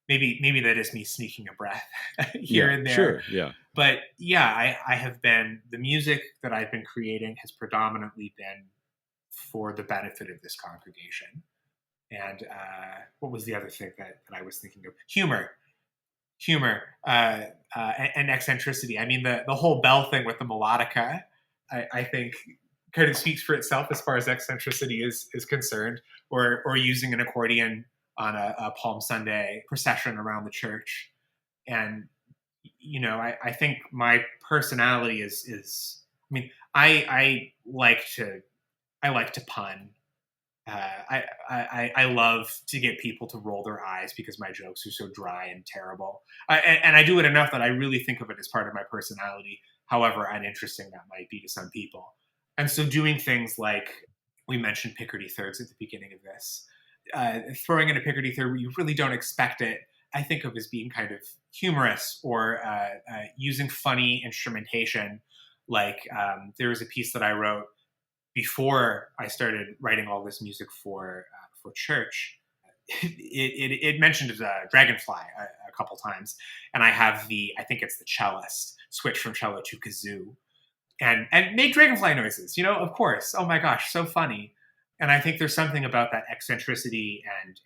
[SPEAKER 1] maybe that is me sneaking a breath here
[SPEAKER 2] Yeah,
[SPEAKER 1] and there.
[SPEAKER 2] sure. Yeah.
[SPEAKER 1] But yeah, I have been, the music that I've been creating has predominantly been for the benefit of this congregation. And what was the other thing that I was thinking of? Humor, and eccentricity. I mean, the whole bell thing with the melodica, I think, kind of speaks for itself as far as eccentricity is concerned, or using an accordion on a Palm Sunday procession around the church. And I think my personality is. I mean, I like to pun. I love to get people to roll their eyes because my jokes are so dry and terrible. And I do it enough that I really think of it as part of my personality, however uninteresting that might be to some people. And so doing things like, we mentioned Picardy thirds at the beginning of this, throwing in a Picardy third where you really don't expect it, I think of as being kind of humorous, or using funny instrumentation. Like there was a piece that I wrote before I started writing all this music for church. It mentioned Dragonfly a couple times, and I have I think it's the cellist switch from cello to kazoo, and make Dragonfly noises. Of course. Oh my gosh, so funny. And I think there's something about that eccentricity and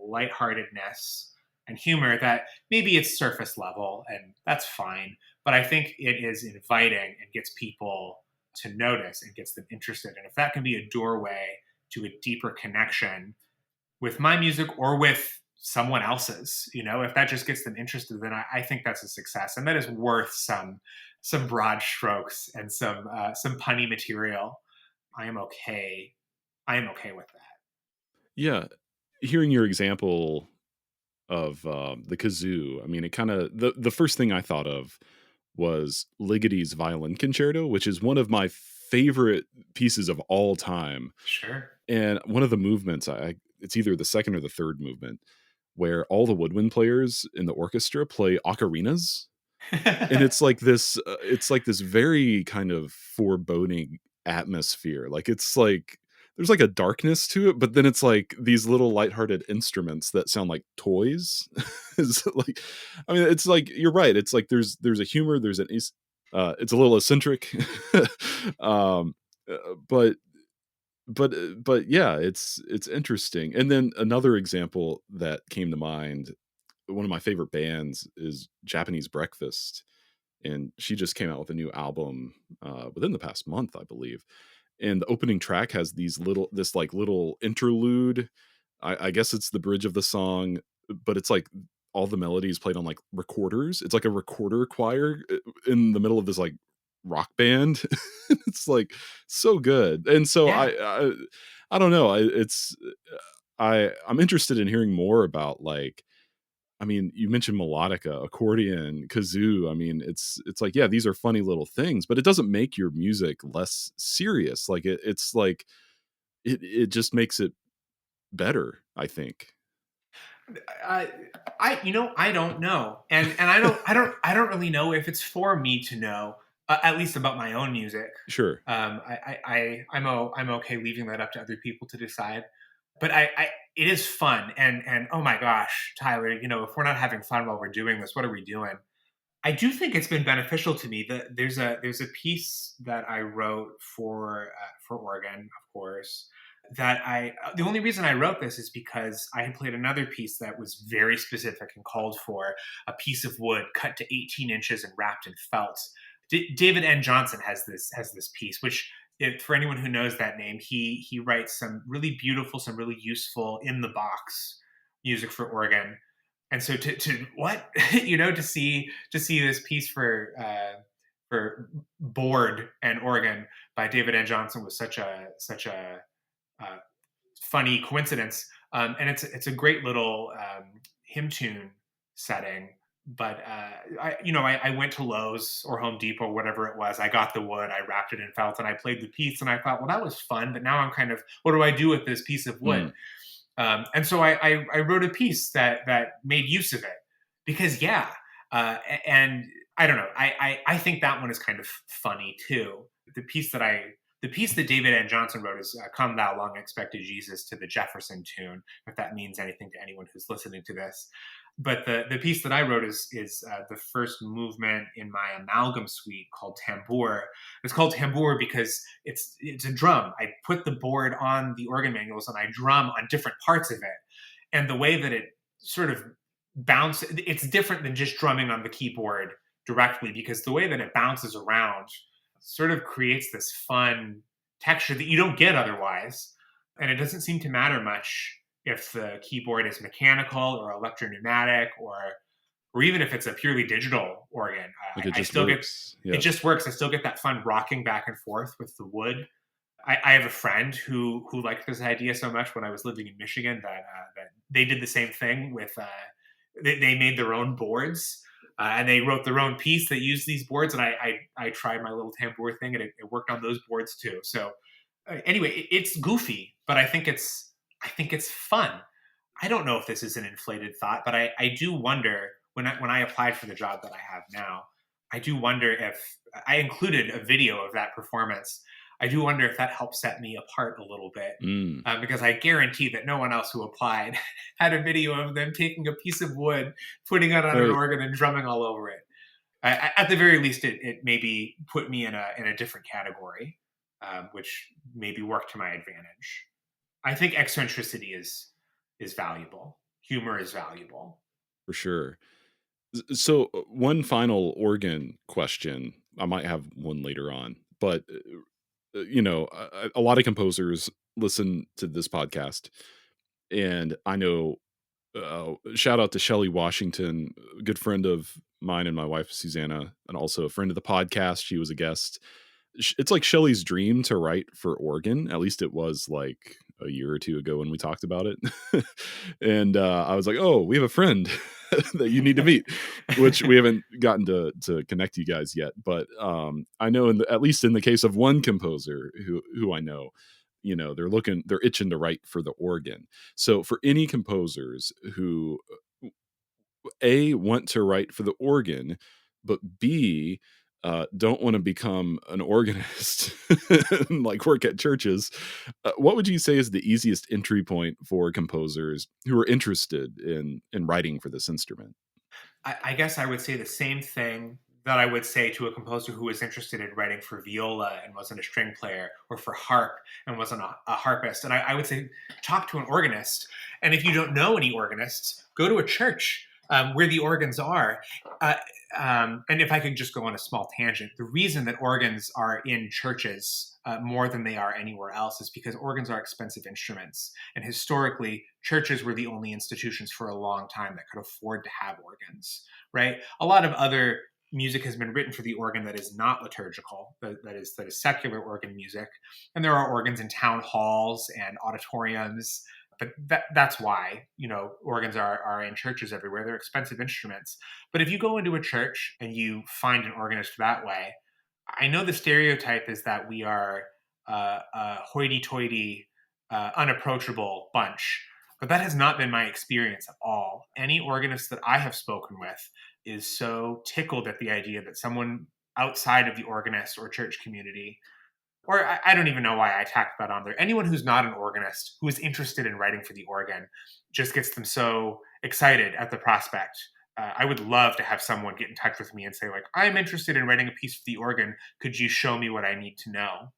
[SPEAKER 1] lightheartedness and humor that maybe it's surface level, and that's fine. But I think it is inviting and gets people to notice and gets them interested. And if that can be a doorway to a deeper connection with my music or with someone else's, if that just gets them interested, then I think that's a success. And that is worth some broad strokes and some punny material. I am okay. I am okay with that.
[SPEAKER 2] Yeah. Hearing your example of the kazoo, I mean, it kind of, the first thing I thought of was Ligoti's Violin Concerto, which is one of my favorite pieces of all time.
[SPEAKER 1] Sure.
[SPEAKER 2] And one of the movements, it's either the second or the third movement, where all the woodwind players in the orchestra play ocarinas. And it's like this very kind of foreboding atmosphere. Like, it's like there's like a darkness to it, but then it's like these little lighthearted instruments that sound like toys. It's like, I mean, it's like, you're right. It's like there's a humor, it's a little eccentric. um, but yeah, it's interesting. And then another example that came to mind, one of my favorite bands is Japanese Breakfast, and she just came out with a new album within the past month, I believe. And the opening track has this little interlude. I guess it's the bridge of the song, but it's like all the melodies played on like recorders. It's like a recorder choir in the middle of this like rock band. It's like so good. And so
[SPEAKER 1] Yeah.
[SPEAKER 2] I don't know. I'm interested in hearing more about, like, I mean, you mentioned melodica, accordion, kazoo. I mean, it's like, yeah, these are funny little things, but it doesn't make your music less serious. Like, it's like it just makes it better, I think.
[SPEAKER 1] I don't know, and I don't really know if it's for me to know, at least about my own music.
[SPEAKER 2] Sure.
[SPEAKER 1] I'm okay leaving that up to other people to decide. But it is fun, and oh my gosh, Tyler, if we're not having fun while we're doing this, what are we doing? I do think it's been beneficial to me. That there's a piece that I wrote for organ, of course. The only reason I wrote this is because I had played another piece that was very specific and called for a piece of wood cut to 18 inches and wrapped in felt. David N. Johnson has this piece, which, for anyone who knows that name, he writes some really beautiful, some really useful in the box music for organ. And so to what to see this piece for board and organ by David N. Johnson was such a funny coincidence. And it's a great little hymn tune setting. But I went to Lowe's or Home Depot, whatever it was. I got the wood, I wrapped it in felt, and I played the piece. And I thought, well, that was fun. But now I'm kind of, what do I do with this piece of wood? And so I wrote a piece that made use of it, because and I don't know. I think that one is kind of funny too. The piece that David N. Johnson wrote is "Come Thou Long Expected Jesus" to the Jefferson tune, if that means anything to anyone who's listening to this. But the piece that I wrote is the first movement in my amalgam suite called Tambour. It's called Tambour because it's a drum. I put the board on the organ manuals and I drum on different parts of it. And the way that it sort of bounces, it's different than just drumming on the keyboard directly, because the way that it bounces around sort of creates this fun texture that you don't get otherwise. And it doesn't seem to matter much if the keyboard is mechanical or electropneumatic, or even if it's a purely digital organ.
[SPEAKER 2] Like, it
[SPEAKER 1] I
[SPEAKER 2] just
[SPEAKER 1] still
[SPEAKER 2] works.
[SPEAKER 1] get, it just works. I still get that fun rocking back and forth with the wood. I have a friend who liked this idea so much when I was living in Michigan that they did the same thing with, they made their own boards. And they wrote their own piece that used these boards, and I tried my little tambour thing, and it worked on those boards too. So anyway, it's goofy, but I think it's fun. I don't know if this is an inflated thought, but I do wonder, when I applied for the job that I have now, I do wonder if I included a video of that performance. I do wonder if that helped set me apart a little bit, because I guarantee that no one else who applied had a video of them taking a piece of wood, putting it on an organ, and drumming all over it. At the very least, it maybe put me in a different category, which maybe worked to my advantage. I think eccentricity is valuable. Humor is valuable.
[SPEAKER 2] For sure. So one final organ question. I might have one later on. but a lot of composers listen to this podcast, and I know, shout out to Shelley Washington, a good friend of mine and my wife Susanna, and also a friend of the podcast. She was a guest. It's like Shelley's dream to write for organ. At least it was like a year or two ago when we talked about it. And I was like, oh, we have a friend that you need to meet, which we haven't gotten to connect you guys yet. But I know at least in the case of one composer who I know, they're itching to write for the organ. So for any composers who want to write for the organ, but B, don't want to become an organist and like work at churches, what would you say is the easiest entry point for composers who are interested in writing for this instrument?
[SPEAKER 1] I guess I would say the same thing that I would say to a composer who was interested in writing for viola and wasn't a string player, or for harp and wasn't a harpist. And I would say, talk to an organist. And if you don't know any organists, go to a church where the organs are. And if I could just go on a small tangent, the reason that organs are in churches more than they are anywhere else is because organs are expensive instruments. And historically, churches were the only institutions for a long time that could afford to have organs, right? A lot of other music has been written for the organ that is not liturgical, that is secular organ music. And there are organs in town halls and auditoriums. But that's why, organs are in churches everywhere. They're expensive instruments. But if you go into a church and you find an organist that way, I know the stereotype is that we are a hoity-toity, unapproachable bunch. But that has not been my experience at all. Any organist that I have spoken with is so tickled at the idea that someone outside of the organist or church community, or I don't even know why I tacked that on there. Anyone who's not an organist who is interested in writing for the organ just gets them so excited at the prospect. I would love to have someone get in touch with me and say, like, I'm interested in writing a piece for the organ. Could you show me what I need to know?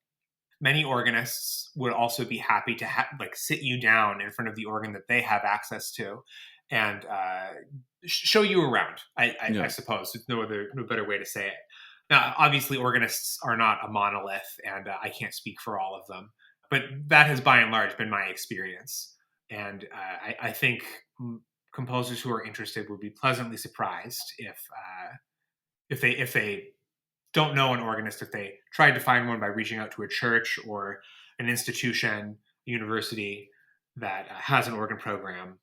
[SPEAKER 1] Many organists would also be happy to sit you down in front of the organ that they have access to and show you around. I suppose there's no better way to say it. Now, obviously, organists are not a monolith, and I can't speak for all of them, but that has by and large been my experience. And I think composers who are interested would be pleasantly surprised if they don't know an organist, if they tried to find one by reaching out to a church or an institution, university that has an organ program.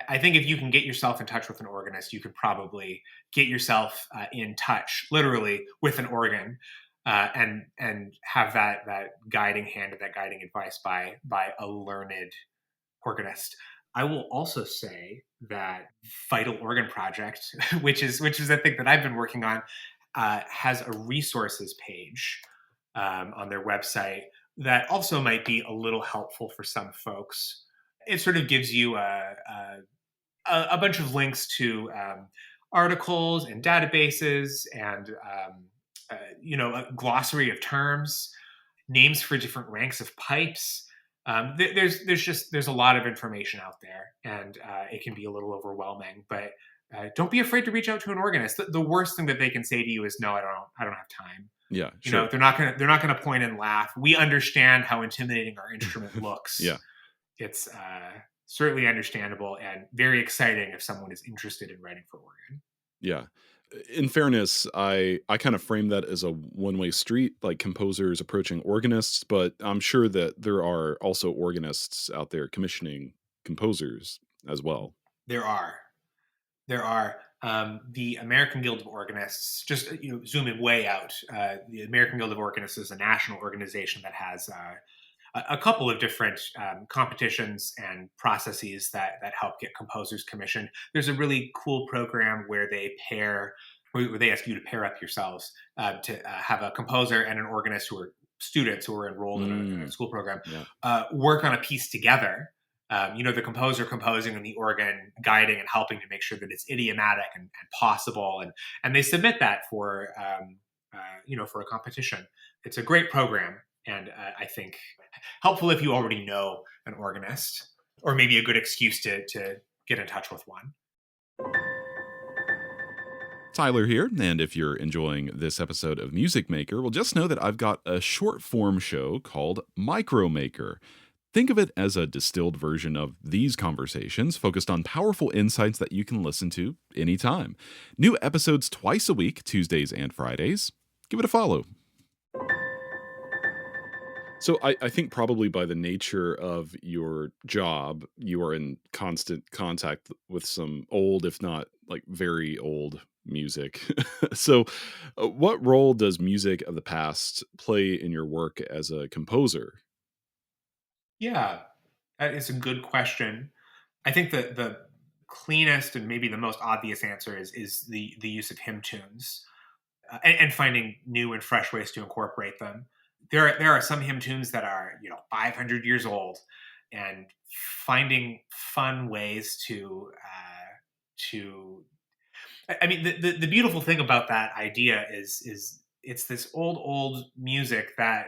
[SPEAKER 1] I think if you can get yourself in touch with an organist, you could probably get yourself in touch, literally, with an organ, and have that guiding hand and that guiding advice by a learned organist. I will also say that Vital Organ Project, which is a thing that I've been working on, has a resources page on their website that also might be a little helpful for some folks. It sort of gives you a bunch of links to articles and databases and a glossary of terms, names for different ranks of pipes. There's a lot of information out there, and it can be a little overwhelming. But don't be afraid to reach out to an organist. The worst thing that they can say to you is, "No, I don't have time."
[SPEAKER 2] Yeah, sure.
[SPEAKER 1] They're not gonna point and laugh. We understand how intimidating our instrument looks.
[SPEAKER 2] Yeah.
[SPEAKER 1] It's certainly understandable and very exciting if someone is interested in writing for organ.
[SPEAKER 2] Yeah. In fairness, I kind of frame that as a one-way street, like composers approaching organists, but I'm sure that there are also organists out there commissioning composers as well.
[SPEAKER 1] There are. The American Guild of Organists, just zooming way out, the American Guild of Organists is a national organization that has a couple of different competitions and processes that help get composers commissioned. There's a really cool program where they ask you to pair up yourselves to have a composer and an organist who are students who are enrolled in a school program work on a piece together. The composer composing and the organ guiding and helping to make sure that it's idiomatic and possible, and they submit that for a competition. It's a great program, and I think helpful if you already know an organist, or maybe a good excuse to get in touch with one.
[SPEAKER 2] Tyler here, and if you're enjoying this episode of Music Maker, well, just know that I've got a short form show called Micro Maker. Think of it as a distilled version of these conversations focused on powerful insights that you can listen to anytime. New episodes twice a week, Tuesdays and Fridays. Give it a follow. So I think probably by the nature of your job, you are in constant contact with some old, if not like very old music. So what role does music of the past play in your work as a composer?
[SPEAKER 1] Yeah, that is a good question. I think that the cleanest and maybe the most obvious answer is the use of hymn tunes, and finding new and fresh ways to incorporate them. There are some hymn tunes that are 500 years old, and finding fun ways to I mean the beautiful thing about that idea is it's this old music that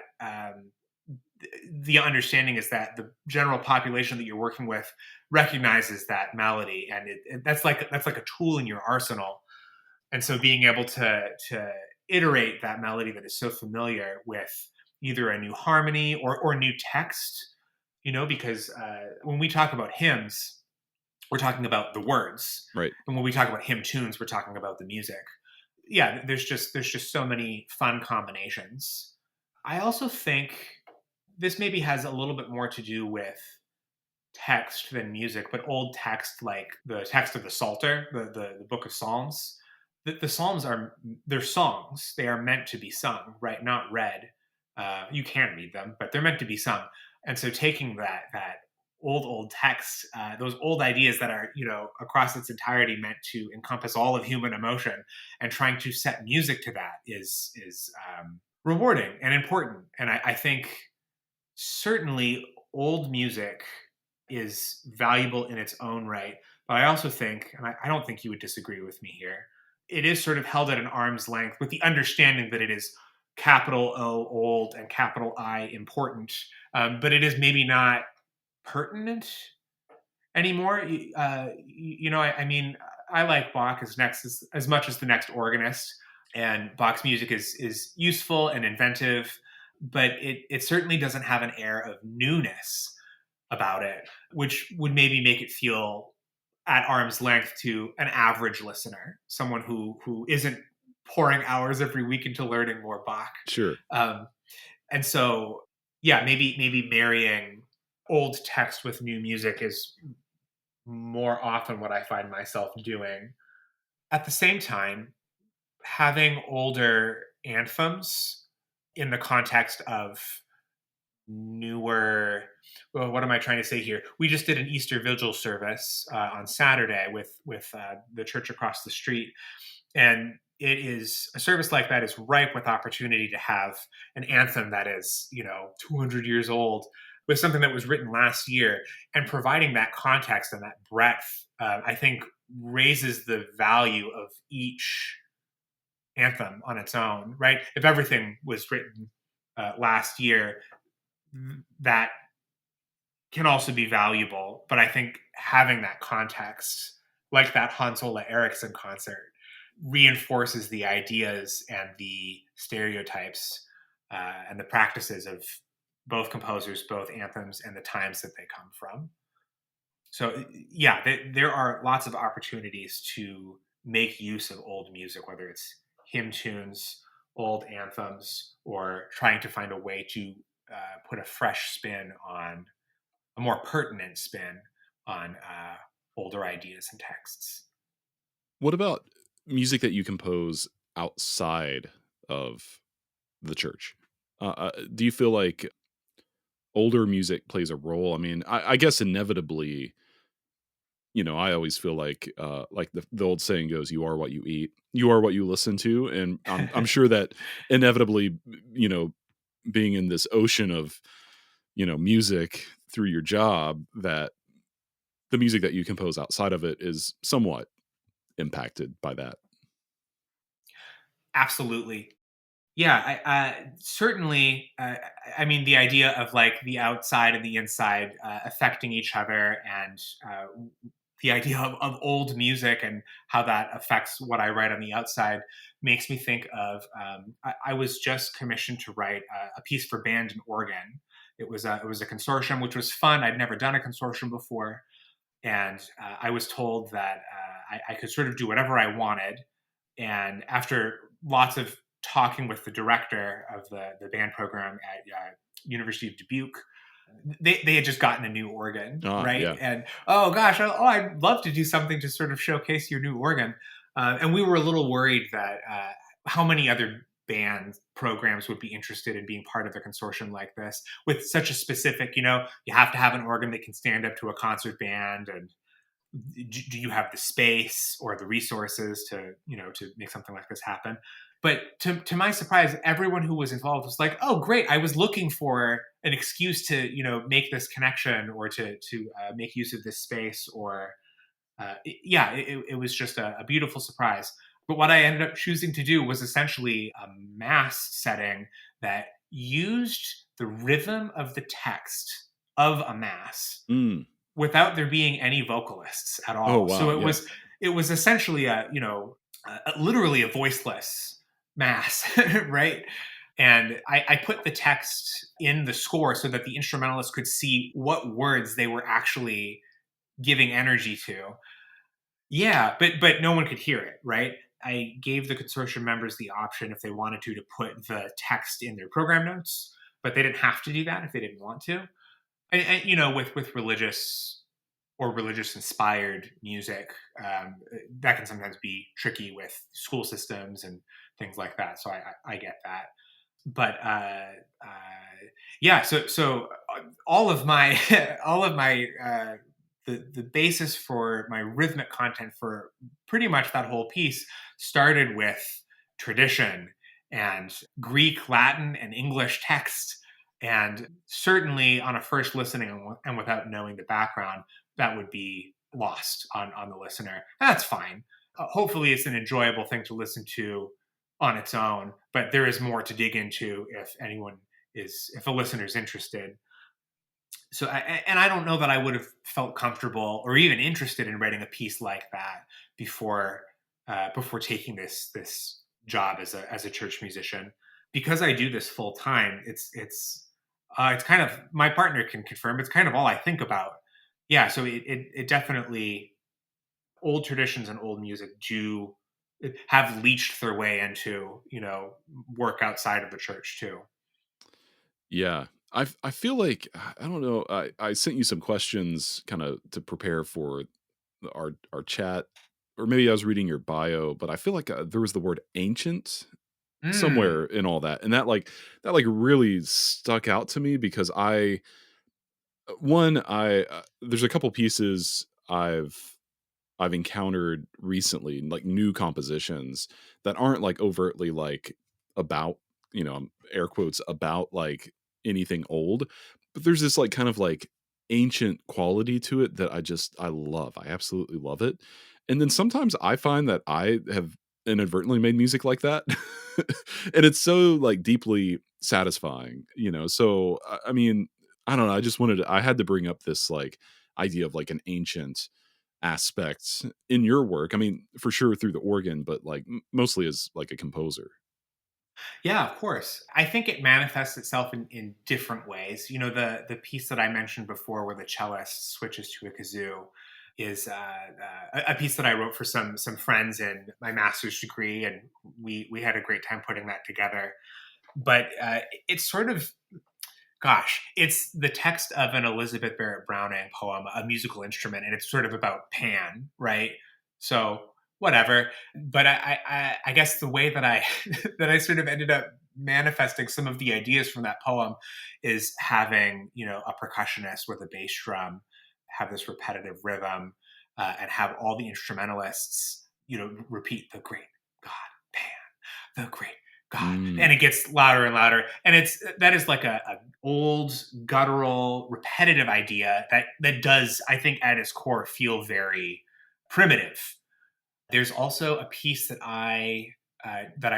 [SPEAKER 1] the understanding is that the general population that you're working with recognizes that melody, and that's like a tool in your arsenal. And so being able to iterate that melody that is so familiar with either a new harmony or new text, because when we talk about hymns, we're talking about the words,
[SPEAKER 2] Right.
[SPEAKER 1] and when we talk about hymn tunes, we're talking about the music. Yeah, there's just so many fun combinations. I also think this maybe has a little bit more to do with text than music, but old text like the text of the Psalter, the book of Psalms. The Psalms they're songs. They are meant to be sung, right? Not read. You can read them, but they're meant to be sung. And so taking that old text, those old ideas that are across its entirety meant to encompass all of human emotion, and trying to set music to that is rewarding and important. And I think certainly old music is valuable in its own right. But I also think, and I don't think you would disagree with me here, it is sort of held at an arm's length with the understanding that it is capital O old and capital I important, but it is maybe not pertinent anymore. I mean, I like Bach as much as the next organist, and Bach's music is useful and inventive, but it certainly doesn't have an air of newness about it, which would maybe make it feel at arm's length to an average listener, someone who isn't pouring hours every week into learning more Bach.
[SPEAKER 2] Sure.
[SPEAKER 1] And so, yeah, maybe marrying old text with new music is more often what I find myself doing. At the same time, having older anthems in the context of newer, well, what am I trying to say here? We just did an Easter Vigil service on Saturday with the church across the street, and it is a service like that is ripe with opportunity to have an anthem that is 200 years old with something that was written last year, and providing that context and that breadth, I think raises the value of each anthem on its own, right? If everything was written last year, that can also be valuable. But I think having that context, like that Hans Ola Eriksson concert, reinforces the ideas and the stereotypes and the practices of both composers, both anthems, and the times that they come from. So, yeah, there are lots of opportunities to make use of old music, whether it's hymn tunes, old anthems, or trying to find a way to put a fresh spin on a more pertinent spin on older ideas and texts.
[SPEAKER 2] What about music that you compose outside of the church? Do you feel like older music plays a role? I mean, I guess inevitably, I always feel like the old saying goes, "You are what you eat. You are what you listen to." And I'm sure that inevitably, being in this ocean of, music through your job, that the music that you compose outside of it is somewhat impacted by that.
[SPEAKER 1] Absolutely. Yeah, certainly. I mean, the idea of like the outside and the inside affecting each other, and the idea of old music and how that affects what I write on the outside makes me think of I was just commissioned to write a piece for band and organ. It was a consortium, which was fun. I'd never done a consortium before, and I was told that I could sort of do whatever I wanted. And after lots of talking with the director of the band program at University of Dubuque, they had just gotten a new organ, right?
[SPEAKER 2] Yeah.
[SPEAKER 1] And oh gosh, I'd love to do something to sort of showcase your new organ. And we were a little worried that how many other band programs would be interested in being part of a consortium like this with such a specific, you have to have an organ that can stand up to a concert band, and do you have the space or the resources to make something like this happen? But to my surprise, everyone who was involved was like, "Oh, great! I was looking for an excuse to make this connection or to make use of this space." Or it was just a beautiful surprise. But what I ended up choosing to do was essentially a mass setting that used the rhythm of the text of a mass
[SPEAKER 2] Mm.
[SPEAKER 1] without there being any vocalists at
[SPEAKER 2] Oh,
[SPEAKER 1] all.
[SPEAKER 2] wow.
[SPEAKER 1] So
[SPEAKER 2] Yeah.
[SPEAKER 1] it was essentially literally a voiceless mass, right? And I put the text in the score so that the instrumentalists could see what words they were actually giving energy to. Yeah, but no one could hear it, right? I gave the consortium members the option if they wanted to put the text in their program notes, but they didn't have to do that if they didn't want to. And with religious or religious inspired music, that can sometimes be tricky with school systems and things like that. So I get that. But yeah, so all of my all of my the basis for my rhythmic content for pretty much that whole piece started with tradition and Greek, Latin, and English text. And certainly on a first listening and without knowing the background, that would be lost on the listener. That's fine. Hopefully, it's an enjoyable thing to listen to on its own, but there is more to dig into if a listener is interested. So, and I don't know that I would have felt comfortable or even interested in writing a piece like that before taking this job as a church musician. Because I do this full time, it's kind of, my partner can confirm, it's kind of all I think about. Yeah, so it definitely, old traditions and old music do have leached their way into work outside of the church too.
[SPEAKER 2] Yeah. I feel like I don't know. I sent you some questions kind of to prepare for our chat, or maybe I was reading your bio, but I feel like there was the word ancient
[SPEAKER 1] Mm.
[SPEAKER 2] somewhere in all that, and that really stuck out to me because I there's a couple pieces I've encountered recently, like new compositions that aren't like overtly like about, air quotes about like anything old, but there's this like kind of like ancient quality to it that I love. I absolutely love it. And then sometimes I find that I have inadvertently made music like that. And it's so like deeply satisfying, So I mean, I don't know. I had to bring up this like idea of like an ancient aspect in your work. I mean, for sure through the organ, but like mostly as like a composer.
[SPEAKER 1] Yeah, of course. I think it manifests itself in different ways. The piece that I mentioned before, where the cellist switches to a kazoo, is a piece that I wrote for some friends in my master's degree, and we had a great time putting that together. But it's sort of, gosh, it's the text of an Elizabeth Barrett Browning poem, A Musical Instrument, and it's sort of about Pan, right? So whatever. But I guess the way that I that I sort of ended up manifesting some of the ideas from that poem is having a percussionist with a bass drum have this repetitive rhythm, and have all the instrumentalists repeat the great God Pan, the great God,
[SPEAKER 2] Mm,
[SPEAKER 1] and it gets louder and louder, and that is like a old guttural repetitive idea that does, I think, at its core feel very primitive. There's also a piece that I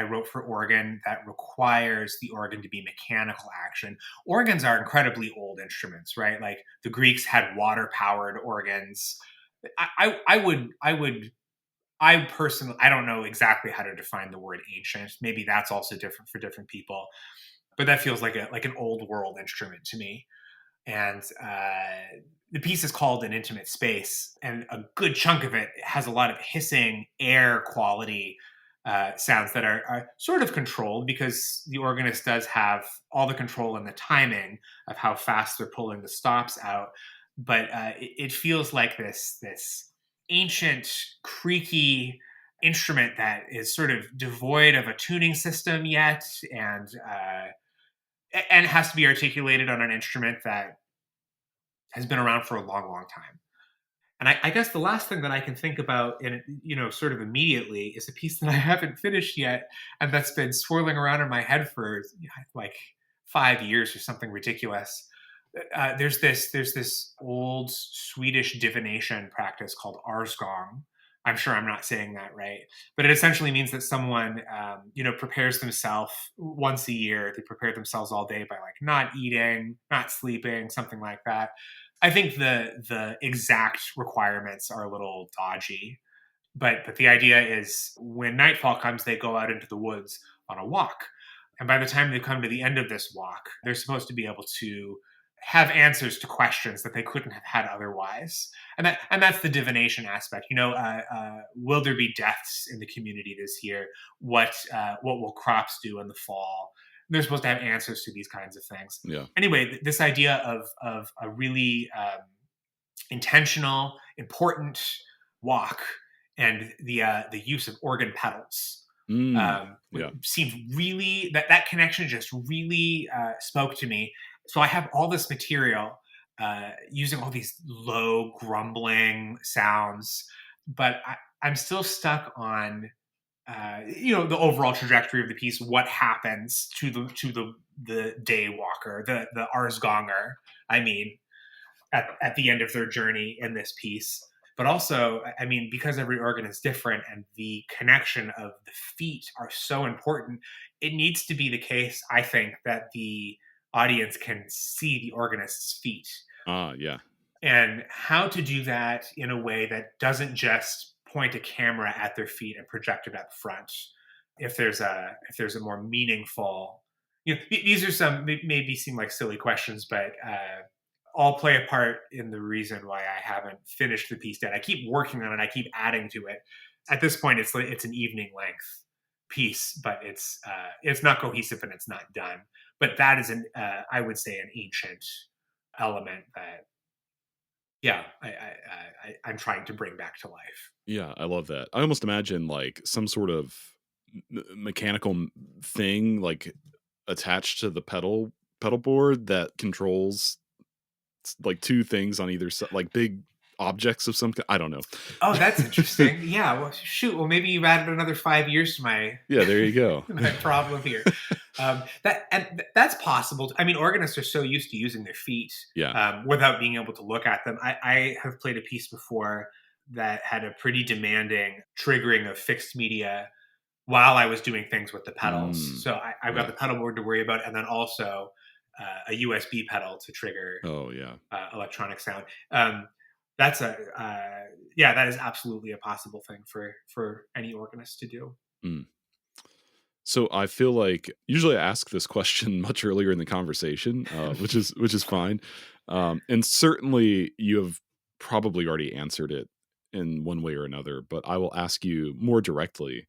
[SPEAKER 1] wrote for organ that requires the organ to be mechanical action. Organs are incredibly old instruments, right? Like the Greeks had water powered organs. I personally, I don't know exactly how to define the word ancient. Maybe that's also different for different people, but that feels like an old world instrument to me. And the piece is called An Intimate Space, and a good chunk of it has a lot of hissing air quality sounds that are sort of controlled, because the organist does have all the control and the timing of how fast they're pulling the stops out. But it feels like this ancient, creaky instrument that is sort of devoid of a tuning system yet, and has to be articulated on an instrument that has been around for a long, long time. And I guess the last thing that I can think about, in sort of immediately, is a piece that I haven't finished yet, and that's been swirling around in my head for like 5 years or something ridiculous. There's this old Swedish divination practice called arsgång. I'm sure I'm not saying that right, but it essentially means that someone, prepares themselves once a year. They prepare themselves all day by like not eating, not sleeping, something like that. I think the exact requirements are a little dodgy, but the idea is when nightfall comes, they go out into the woods on a walk, and by the time they come to the end of this walk, they're supposed to be able to have answers to questions that they couldn't have had otherwise. And that's the divination aspect. Will there be deaths in the community this year? What will crops do in the fall? They're supposed to have answers to these kinds of things.
[SPEAKER 2] Yeah.
[SPEAKER 1] Anyway, this idea of a really intentional, important walk, and the use of organ pedals seemed really, that connection just really spoke to me. So I have all this material using all these low grumbling sounds, but I'm still stuck on the overall trajectory of the piece. What happens to the day walker, the Arsganger, I mean, at the end of their journey in this piece. But also, I mean, because every organ is different and the connection of the feet are so important, it needs to be the case, I think, that the audience can see the organist's feet.
[SPEAKER 2] Yeah.
[SPEAKER 1] And how to do that in a way that doesn't just point a camera at their feet and project it up front. If there's a more meaningful, these are some maybe seem like silly questions, but all play a part in the reason why I haven't finished the piece yet. I keep working on it. I keep adding to it. At this point, it's an evening length piece, but it's not cohesive and it's not done. But that is I would say, an ancient element that, I'm trying to bring back to life.
[SPEAKER 2] Yeah, I love that. I almost imagine like some sort of mechanical thing like attached to the pedal board that controls like two things on either side, like big objects of some kind. I don't know.
[SPEAKER 1] Oh, that's interesting. Yeah. Well, shoot. Well, maybe you've added another 5 years to my
[SPEAKER 2] there you go.
[SPEAKER 1] my problem here. That's possible. I mean, organists are so used to using their feet, without being able to look at them. I have played a piece before that had a pretty demanding triggering of fixed media while I was doing things with the pedals. So I've got the pedal board to worry about, and then also a USB pedal to trigger electronic sound. That is absolutely a possible thing for any organist to do.
[SPEAKER 2] So I feel like usually I ask this question much earlier in the conversation, which is fine. And certainly you have probably already answered it in one way or another, but I will ask you more directly.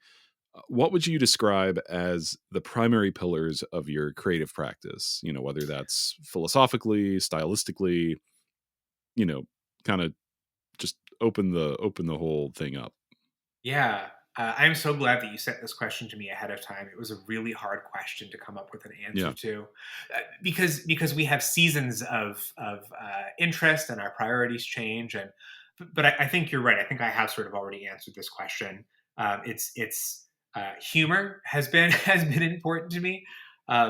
[SPEAKER 2] What would you describe as the primary pillars of your creative practice? Whether that's philosophically, stylistically, kind of just open the whole thing up.
[SPEAKER 1] Yeah. I'm so glad that you sent this question to me ahead of time. It was a really hard question to come up with an answer to, because we have seasons of interest and our priorities change. But I think you're right. I think I have sort of already answered this question. It's humor has been important to me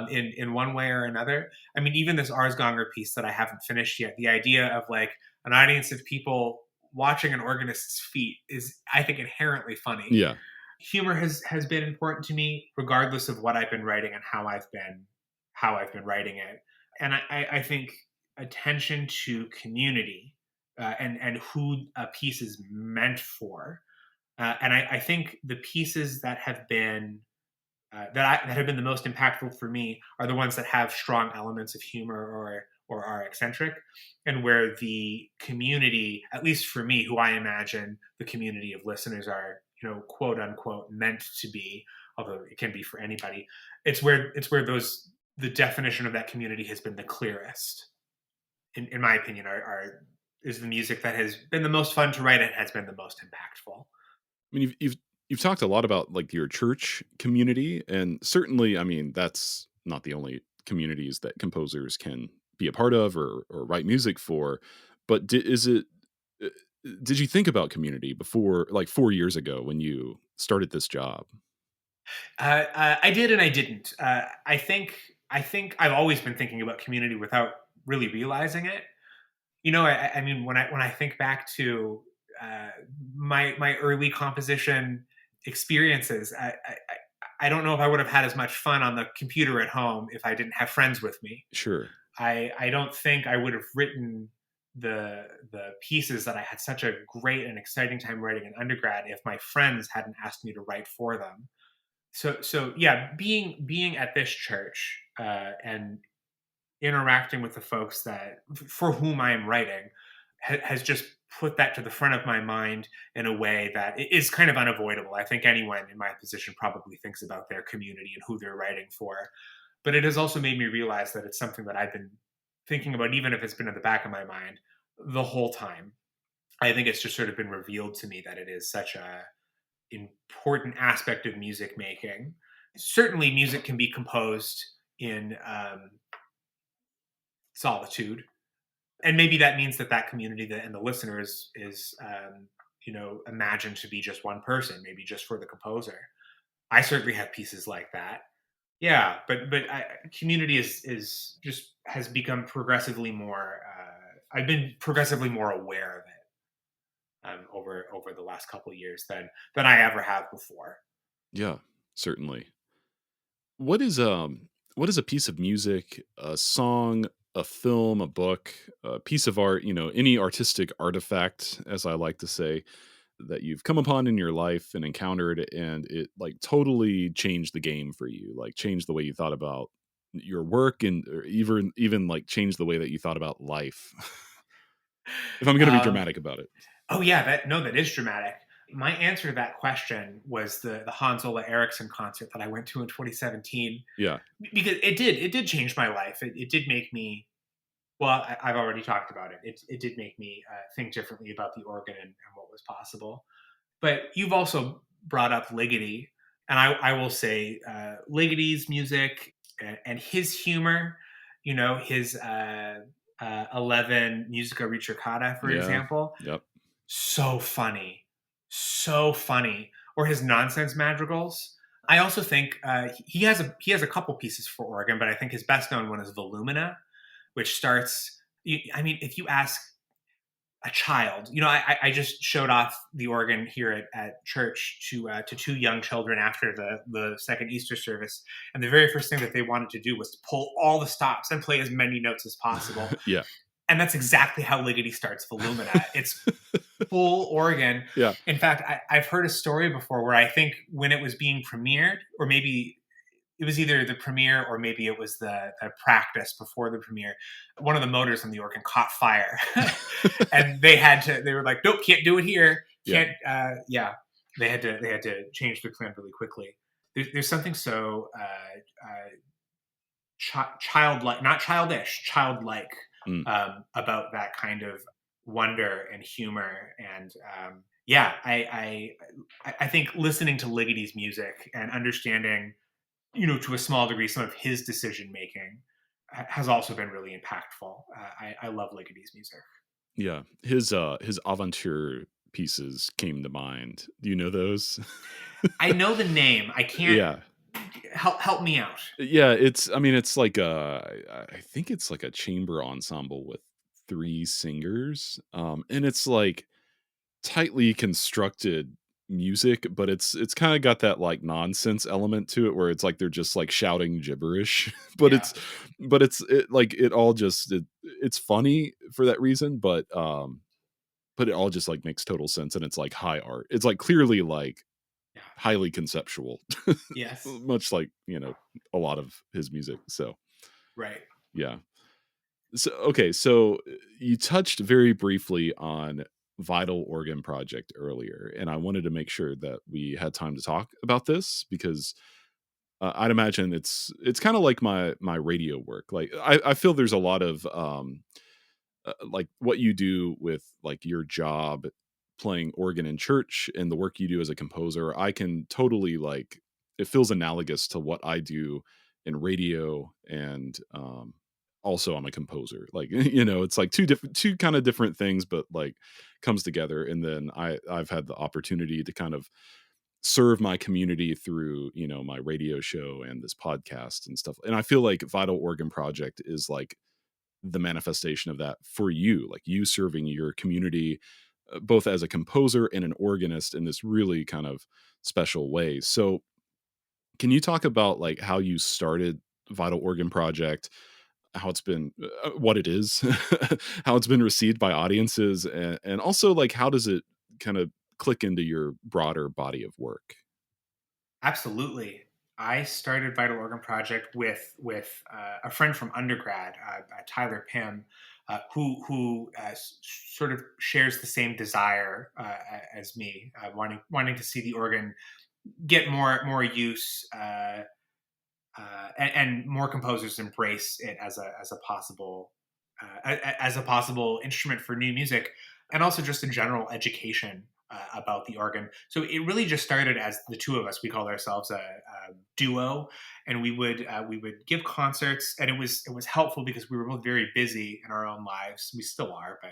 [SPEAKER 1] in one way or another. I mean, even this Arsganger piece that I haven't finished yet, the idea of like an audience of people watching an organist's feet is, I think, inherently funny.
[SPEAKER 2] Yeah.
[SPEAKER 1] Humor has been important to me, regardless of what I've been writing and how I've been writing it. And I think attention to community and who a piece is meant for. And I think the pieces that have been that have been the most impactful for me are the ones that have strong elements of humor or are eccentric, and where the community, at least for me, who I imagine the community of listeners are, quote unquote, meant to be, although it can be for anybody. It's where the definition of that community has been the clearest, in my opinion, is the music that has been the most fun to write and has been the most impactful.
[SPEAKER 2] I mean, you've talked a lot about like your church community, and certainly, I mean, that's not the only communities that composers can be a part of or write music for. But did you think about community before, like 4 years ago, when you started this job?
[SPEAKER 1] I did and I didn't. I think I've always been thinking about community without really realizing it. I mean, when I think back to my early composition experiences, I don't know if I would have had as much fun on the computer at home if I didn't have friends with me.
[SPEAKER 2] Sure.
[SPEAKER 1] I don't think I would have written the pieces that I had such a great and exciting time writing in undergrad if my friends hadn't asked me to write for them. So yeah, being at this church and interacting with the folks that for whom I am writing has just put that to the front of my mind in a way that is kind of unavoidable. I think anyone in my position probably thinks about their community and who they're writing for. But it has also made me realize that it's something that I've been thinking about, even if it's been in the back of my mind the whole time. I think it's just sort of been revealed to me that it is such a important aspect of music making. Certainly, music can be composed in solitude, and maybe that means that community and the listener is imagined to be just one person, maybe just for the composer. I certainly have pieces like that. Yeah, but community is just has become progressively more. I've been progressively more aware of it over the last couple of years than I ever have before.
[SPEAKER 2] Yeah, certainly. What is a piece of music, a song, a film, a book, a piece of art, any artistic artifact, as I like to say, that you've come upon in your life and encountered, and it like totally changed the game for you, like changed the way you thought about your work, and or even like changed the way that you thought about life? If I'm going to be
[SPEAKER 1] Um,
[SPEAKER 2] dramatic about it.
[SPEAKER 1] oh yeah, that is dramatic. My answer to that question was the Hans Ola Eriksson concert that I went to in 2017,
[SPEAKER 2] Yeah.
[SPEAKER 1] because it did change my life. It did make me. Well, I've already talked about it. It did make me think differently about the organ and what was possible. But you've also brought up Ligeti, and I will say Ligeti's music and his humor, his 11 Musica Ricercata, for
[SPEAKER 2] Yeah.
[SPEAKER 1] example,
[SPEAKER 2] Yep.
[SPEAKER 1] so funny, or his nonsense madrigals. I also think he has a couple pieces for organ, but I think his best known one is Volumina, which starts. I mean, if you ask a child, I just showed off the organ here at church to two young children after the second Easter service, and the very first thing that they wanted to do was to pull all the stops and play as many notes as possible.
[SPEAKER 2] Yeah.
[SPEAKER 1] And that's exactly how Ligeti starts Volumina. It's full organ.
[SPEAKER 2] Yeah.
[SPEAKER 1] In fact, I've heard a story before where I think when it was being premiered, or maybe it was either the premiere or maybe it was the practice before the premiere, one of the motors on the organ caught fire. And they were like, nope, can't do it here. Can't, yeah. They had to change their plan really quickly. There's something so childlike, not childish, childlike about that kind of wonder and humor. And yeah, I think listening to Ligeti's music and understanding, to a small degree, some of his decision making has also been really impactful. I love Ligeti's music.
[SPEAKER 2] Yeah. His Aventure pieces came to mind. Do you know those?
[SPEAKER 1] I know the name. I can't.
[SPEAKER 2] Yeah.
[SPEAKER 1] Help me out.
[SPEAKER 2] Yeah, it's like I think it's like a chamber ensemble with 3 singers. And it's like tightly constructed music, but it's kind of got that like nonsense element to it where it's like they're just like shouting gibberish. But
[SPEAKER 1] Yeah.
[SPEAKER 2] it's like it all just it's funny for that reason, but but it all just like makes total sense, and it's like high art. It's like clearly like
[SPEAKER 1] Yeah.
[SPEAKER 2] highly conceptual,
[SPEAKER 1] Yes.
[SPEAKER 2] much like, a lot of his music. So
[SPEAKER 1] Right.
[SPEAKER 2] yeah. So okay, so you touched very briefly on Vital Organ Project earlier, and I wanted to make sure that we had time to talk about this because I'd imagine it's kind of like my radio work. Like I feel there's a lot of like what you do with like your job playing organ in church and the work you do as a composer. I can totally like it feels analogous to what I do in radio, and also I'm a composer. Like it's like two kind of different things, but like comes together. And then I've had the opportunity to kind of serve my community through my radio show and this podcast and stuff, and I feel like Vital Organ Project is like the manifestation of that for you, like you serving your community both as a composer and an organist in this really kind of special way. So can you talk about like how you started Vital Organ Project, how it's been what it is, how it's been received by audiences, and also like how does it kind of click into your broader body of work?
[SPEAKER 1] Absolutely. I started Vital Organ Project with a friend from undergrad, Tyler Pym, who sort of shares the same desire as me, wanting to see the organ get more use, and more composers embrace it as a possible as a possible instrument for new music, and also just a general education about the organ. So it really just started as the two of us. We called ourselves a duo, and we would give concerts, and it was helpful because we were both very busy in our own lives. We still are, but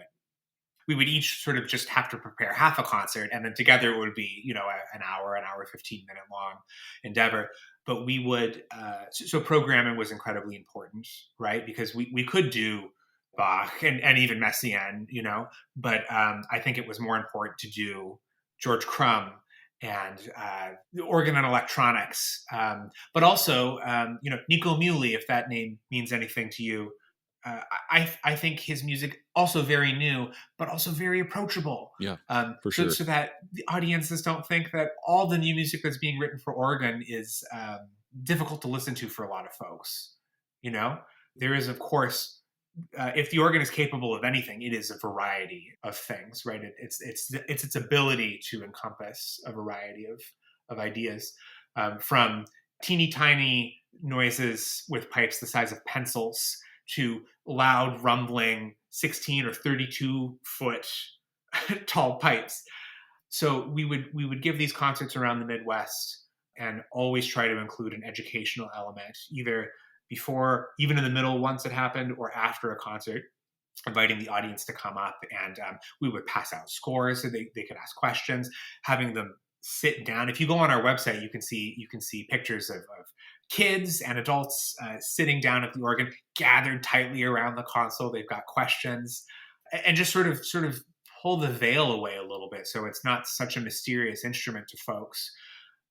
[SPEAKER 1] we would each sort of just have to prepare half a concert, and then together it would be an hour 15-minute long endeavor. But we would so programming was incredibly important, right? Because we could do Bach and even Messiaen, but I think it was more important to do George Crumb and the organ and electronics, but also Nico Muhly, if that name means anything to you. I think his music also very new, but also very approachable.
[SPEAKER 2] Yeah, for
[SPEAKER 1] So
[SPEAKER 2] sure.
[SPEAKER 1] so that the audiences don't think that all the new music that's being written for organ is difficult to listen to for a lot of folks. You know, there is of course, if the organ is capable of anything, it is a variety of things, right? It's its ability to encompass a variety of ideas, from teeny tiny noises with pipes the size of pencils to loud rumbling 16 or 32-foot tall pipes. So we would give these concerts around the Midwest and always try to include an educational element, either before, even in the middle once it happened, or after a concert, inviting the audience to come up, and we would pass out scores so they could ask questions, having them sit down. If you go on our website, you can see pictures of kids and adults sitting down at the organ, gathered tightly around the console. They've got questions, and just sort of pull the veil away a little bit, so it's not such a mysterious instrument to folks.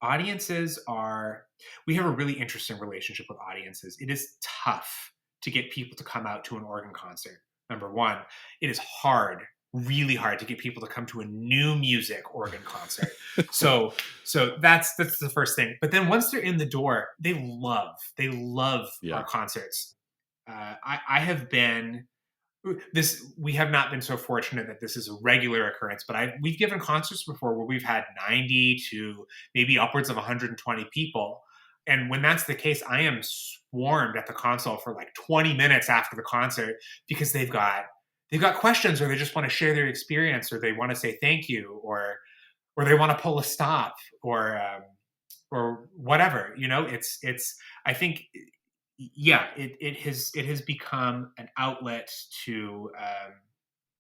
[SPEAKER 1] Audiences are We have a really interesting relationship with audiences. It is tough to get people to come out to an organ concert. Number one, it is hard, really hard to get people to come to a new music organ concert. So that's the first thing. But then once they're in the door, they love
[SPEAKER 2] Yeah.
[SPEAKER 1] our concerts. I have been this We have not been so fortunate that this is a regular occurrence, but we've given concerts before where we've had 90 to maybe upwards of 120 people. And when that's the case, I am swarmed at the console for like 20 minutes after the concert, because they've got questions, or they just want to share their experience, or they want to say thank you, or they want to pull a stop, or whatever. It's I think, yeah, it has become an outlet to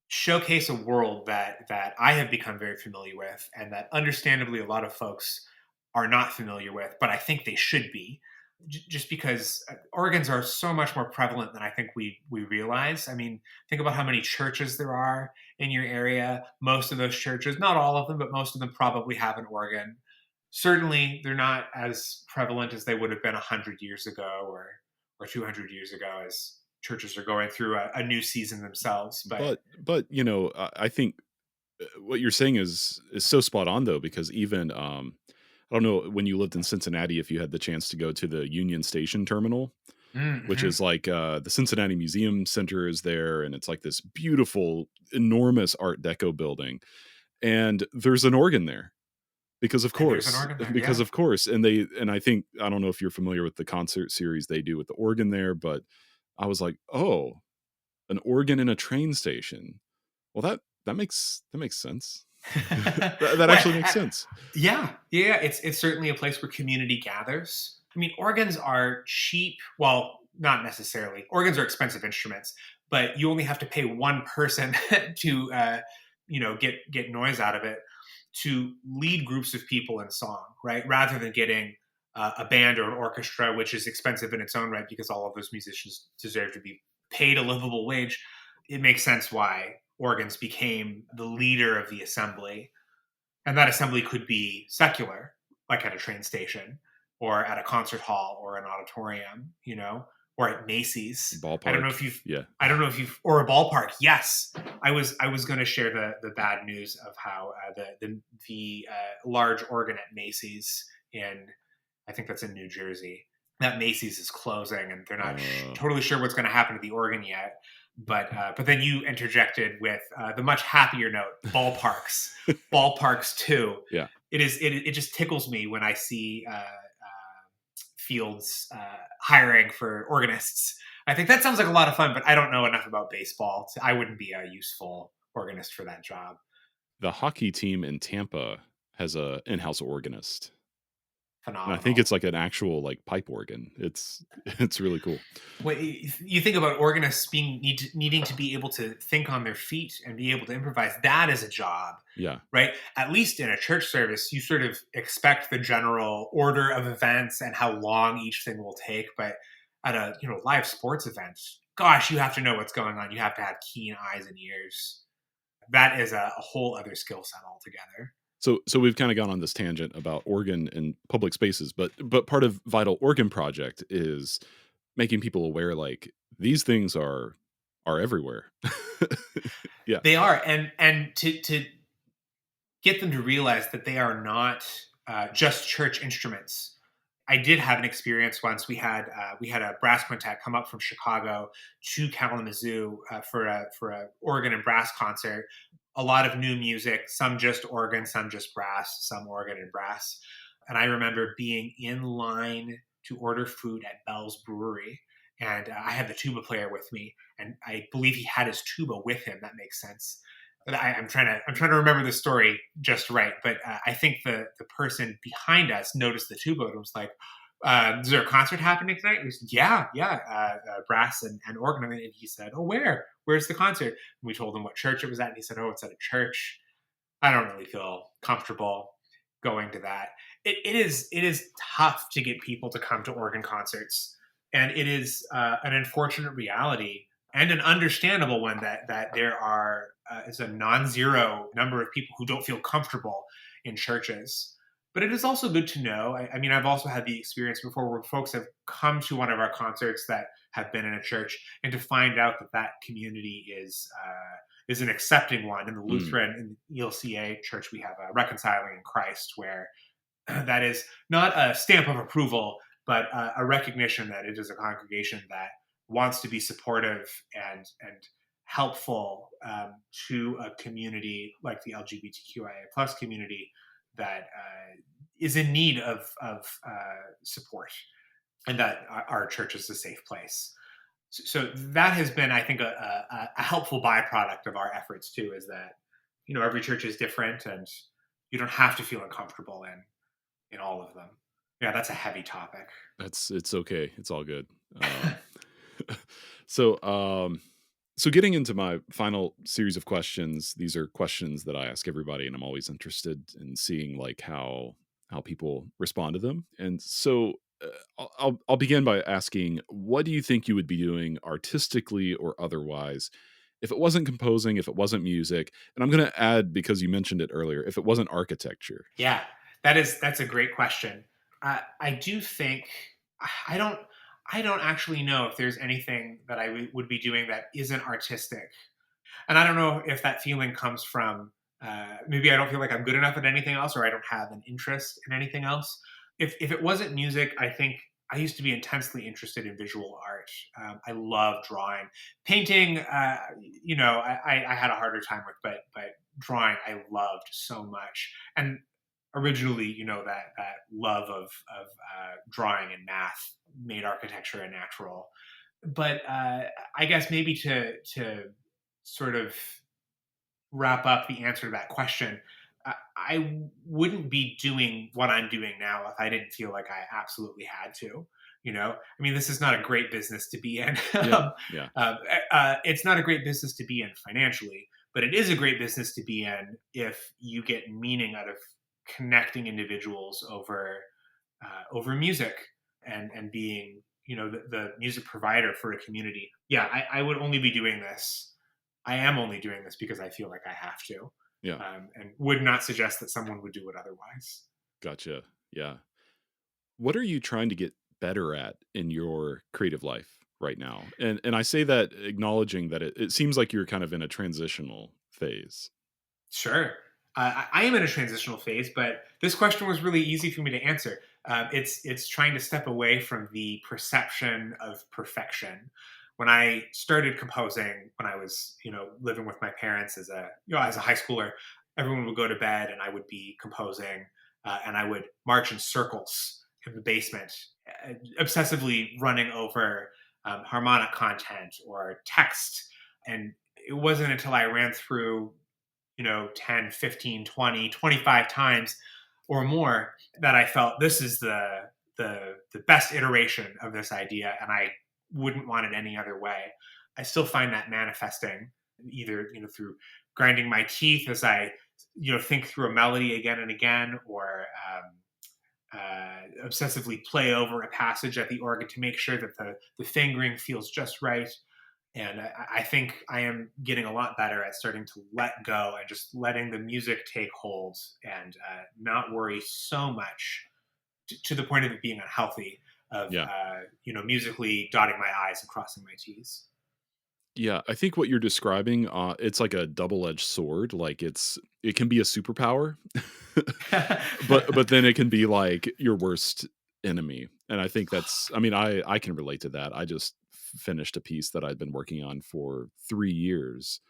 [SPEAKER 1] showcase a world that I have become very familiar with, and that understandably a lot of folks are not familiar with, but I think they should be, just because organs are so much more prevalent than I think we realize. I mean, think about how many churches there are in your area. Most of those churches, not all of them, but most of them probably have an organ. Certainly, they're not as prevalent as they would have been 100 years ago, or 200 years ago, as churches are going through a new season themselves. But
[SPEAKER 2] But I think what you're saying is so spot on though, because even I don't know when you lived in Cincinnati if you had the chance to go to the Union Station terminal, which
[SPEAKER 1] Mm-hmm.
[SPEAKER 2] is like the Cincinnati Museum Center is there, and it's like this beautiful, enormous Art Deco building, and there's an organ there
[SPEAKER 1] And there's an organ there.
[SPEAKER 2] because
[SPEAKER 1] Yeah.
[SPEAKER 2] of course, and I think I don't know if you're familiar with the concert series they do with the organ there, but I was like, oh, an organ in a train station. Well, that makes sense. That
[SPEAKER 1] Well,
[SPEAKER 2] actually makes sense.
[SPEAKER 1] yeah. It's certainly a place where community gathers. I mean, organs are cheap. Well, not necessarily. Organs are expensive instruments, but you only have to pay one person to, get noise out of it to lead groups of people in song, right? Rather than getting a band or an orchestra, which is expensive in its own right because all of those musicians deserve to be paid a livable wage. It makes sense why organs became the leader of the assembly, and that assembly could be secular, like at a train station or at a concert hall or an auditorium, or at Macy's. I don't know
[SPEAKER 2] Ballpark.
[SPEAKER 1] if you've
[SPEAKER 2] Yeah.
[SPEAKER 1] I don't know if you've or a ballpark. Yes, I was going to share the bad news of how the large organ at Macy's in, I think that's in New Jersey, that Macy's is closing, and they're not totally sure what's going to happen to the organ yet. But then you interjected with the much happier note, ballparks, ballparks too.
[SPEAKER 2] Yeah.
[SPEAKER 1] It just tickles me when I see Fields hiring for organists. I think that sounds like a lot of fun, but I don't know enough about baseball. I wouldn't be a useful organist for that job.
[SPEAKER 2] The hockey team in Tampa has a in-house organist. And I think
[SPEAKER 1] Phenomenal.
[SPEAKER 2] it's like an actual like pipe organ. It's really cool.
[SPEAKER 1] Well, you think about organists needing to be able to think on their feet and be able to improvise. That is a job,
[SPEAKER 2] Yeah.
[SPEAKER 1] right? At least in a church service, you sort of expect the general order of events and how long each thing will take. But at a live sports event, gosh, you have to know what's going on. You have to have keen eyes and ears. That is a whole other skill set altogether.
[SPEAKER 2] So we've kind of gone on this tangent about organ in public spaces, but part of Vital Organ Project is making people aware like these things are everywhere. Yeah.
[SPEAKER 1] They are, and to get them to realize that they are not just church instruments. I did have an experience once. We had a brass quintet come up from Chicago to Kalamazoo for a organ and brass concert. A lot of new music, some just organ, some just brass, some organ and brass. And I remember being in line to order food at Bell's Brewery, and I had the tuba player with me, and I believe he had his tuba with him. That makes sense. But I'm trying to remember the story just right. But I think the person behind us noticed the tuba and was like, "Is there a concert happening tonight?" And we said, "Yeah, brass and organ." And he said, "Oh, where? Where's the concert?" And we told him what church it was at, and he said, "Oh, it's at a church." I don't really feel comfortable going to that. It is tough to get people to come to organ concerts, and it is an unfortunate reality and an understandable one that there are is a non-zero number of people who don't feel comfortable in churches. But it is also good to know. I mean, I've also had the experience before where folks have come to one of our concerts that have been in a church, and to find out that community is an accepting one. In the Lutheran, in the ELCA church, we have a Reconciling in Christ, where that is not a stamp of approval, but a recognition that it is a congregation that wants to be supportive and helpful to a community like the LGBTQIA plus community that is in need of support, and that our church is a safe place. So that has been, I think, a helpful byproduct of our efforts too. Is that every church is different, and you don't have to feel uncomfortable in all of them. Yeah, that's a heavy topic.
[SPEAKER 2] It's okay. It's all good. So so getting into my final series of questions, these are questions that I ask everybody, and I'm always interested in seeing like how people respond to them. And so I'll begin by asking, what do you think you would be doing artistically or otherwise if it wasn't composing, if it wasn't music? And I'm going to add, because you mentioned it earlier, if it wasn't architecture.
[SPEAKER 1] Yeah, that's a great question. I do think I don't I don't actually know if there's anything that I would be doing that isn't artistic, and I don't know if that feeling comes from maybe I don't feel like I'm good enough at anything else, or I don't have an interest in anything else. If it wasn't music, I think I used to be intensely interested in visual art. I love drawing, painting. I had a harder time with, but drawing I loved so much. And originally, that love of drawing and math made architecture a natural. But I guess maybe to sort of wrap up the answer to that question, I wouldn't be doing what I'm doing now if I didn't feel like I absolutely had to. I mean, this is not a great business to be in.
[SPEAKER 2] Yeah. Yeah.
[SPEAKER 1] It's not a great business to be in financially, but it is a great business to be in if you get meaning out of connecting individuals over music and being the music provider for a community. Yeah, I would only be doing this. I am only doing this because I feel like I have to,
[SPEAKER 2] Yeah.
[SPEAKER 1] and would not suggest that someone would do it otherwise.
[SPEAKER 2] Gotcha. Yeah. What are you trying to get better at in your creative life right now? And I say that acknowledging that it seems like you're kind of in a transitional phase.
[SPEAKER 1] Sure. I am in a transitional phase, but this question was really easy for me to answer. It's trying to step away from the perception of perfection. When I started composing, when I was living with my parents as a high schooler, everyone would go to bed and I would be composing, and I would march in circles in the basement, obsessively running over harmonic content or text. And it wasn't until I ran through 10, 15, 20, 25 times or more that I felt this is the best iteration of this idea, and I wouldn't want it any other way. I still find that manifesting either through grinding my teeth as I think through a melody again and again, or obsessively play over a passage at the organ to make sure that the fingering feels just right. And I think I am getting a lot better at starting to let go and just letting the music take hold, and not worry so much to the point of it being unhealthy, of
[SPEAKER 2] Yeah.
[SPEAKER 1] musically dotting my I's and crossing my T's.
[SPEAKER 2] Yeah, I think what you're describing, it's like a double-edged sword. Like it can be a superpower, but then it can be like your worst enemy. And I think that's, I mean, I can relate to that. I just finished a piece that I'd been working on for 3 years,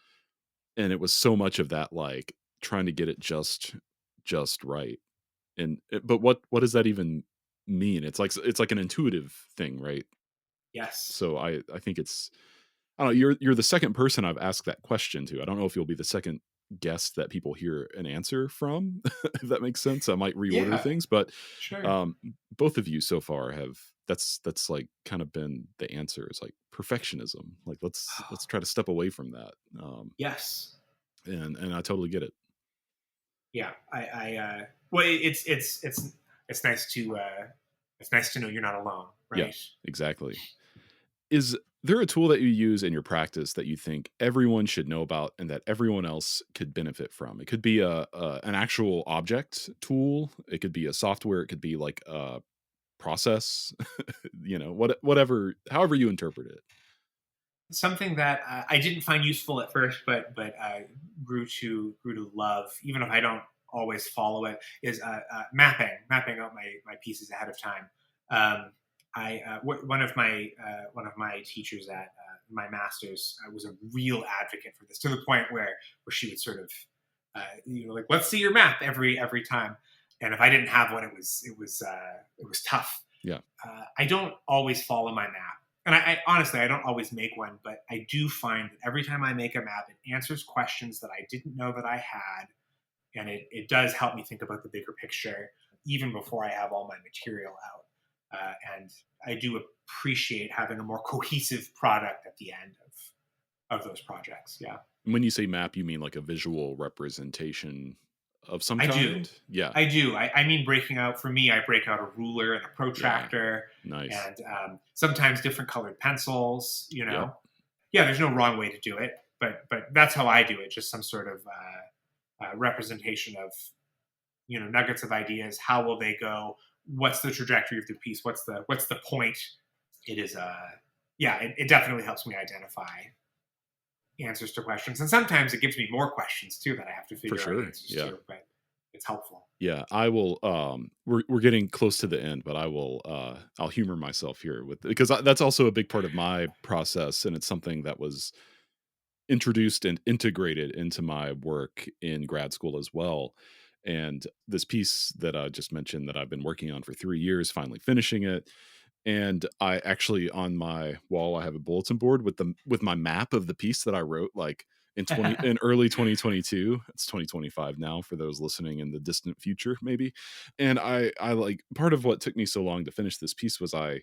[SPEAKER 2] and it was so much of that, like trying to get it just right. But what does that even mean? It's like an intuitive thing, right?
[SPEAKER 1] Yes.
[SPEAKER 2] So I think it's, I don't know. You're the second person I've asked that question to. I don't know if you'll be the second guest that people hear an answer from, if that makes sense. I might reorder
[SPEAKER 1] Yeah.
[SPEAKER 2] things, but
[SPEAKER 1] Sure.
[SPEAKER 2] um, both of you so far have, that's like kind of been the answer. It's like perfectionism. Like let's try to step away from that.
[SPEAKER 1] Yes.
[SPEAKER 2] And I totally get it.
[SPEAKER 1] Yeah. Well, it's nice to know you're not alone,
[SPEAKER 2] Yeah,
[SPEAKER 1] right?
[SPEAKER 2] exactly. Is there a tool that you use in your practice that you think everyone should know about and that everyone else could benefit from? It could be an actual object tool. It could be a software. It could be like a process. Whatever, however you interpret it.
[SPEAKER 1] Something that I didn't find useful at first, but grew to love, even if I don't always follow it, is mapping out my pieces ahead of time. One of my teachers at my master's was a real advocate for this, to the point where she would sort of like, let's see your map every time, and if I didn't have one, it was tough.
[SPEAKER 2] Yeah.
[SPEAKER 1] I don't always follow my map. And I honestly, I don't always make one, but I do find that every time I make a map, it answers questions that I didn't know that I had. And it does help me think about the bigger picture, even before I have all my material out. And I do appreciate having a more cohesive product at the end of those projects. Yeah.
[SPEAKER 2] When you say map, you mean like a visual representation of some
[SPEAKER 1] I do.
[SPEAKER 2] kind? Yeah.
[SPEAKER 1] I do. I mean, breaking out, for me, I break out a ruler and a
[SPEAKER 2] Yeah.
[SPEAKER 1] protractor,
[SPEAKER 2] Nice.
[SPEAKER 1] and sometimes different colored pencils.
[SPEAKER 2] Yep.
[SPEAKER 1] Yeah, there's no wrong way to do it, but that's how I do it. Just some sort of representation of nuggets of ideas. How will they go? What's the trajectory of the piece? What's the point? It is yeah. It definitely helps me identify. answers to questions. And sometimes it gives me more questions too that I have to figure out answers to, but it's helpful.
[SPEAKER 2] Yeah, I will. We're getting close to the end, but I will. I'll humor myself here because that's also a big part of my process, and it's something that was introduced and integrated into my work in grad school as well. And this piece that I just mentioned that I've been working on for 3 years, finally finishing it. And I actually, on my wall, I have a bulletin board with my map of the piece that I wrote like in early 2022. It's 2025 now for those listening in the distant future, maybe. And I like, part of what took me so long to finish this piece was I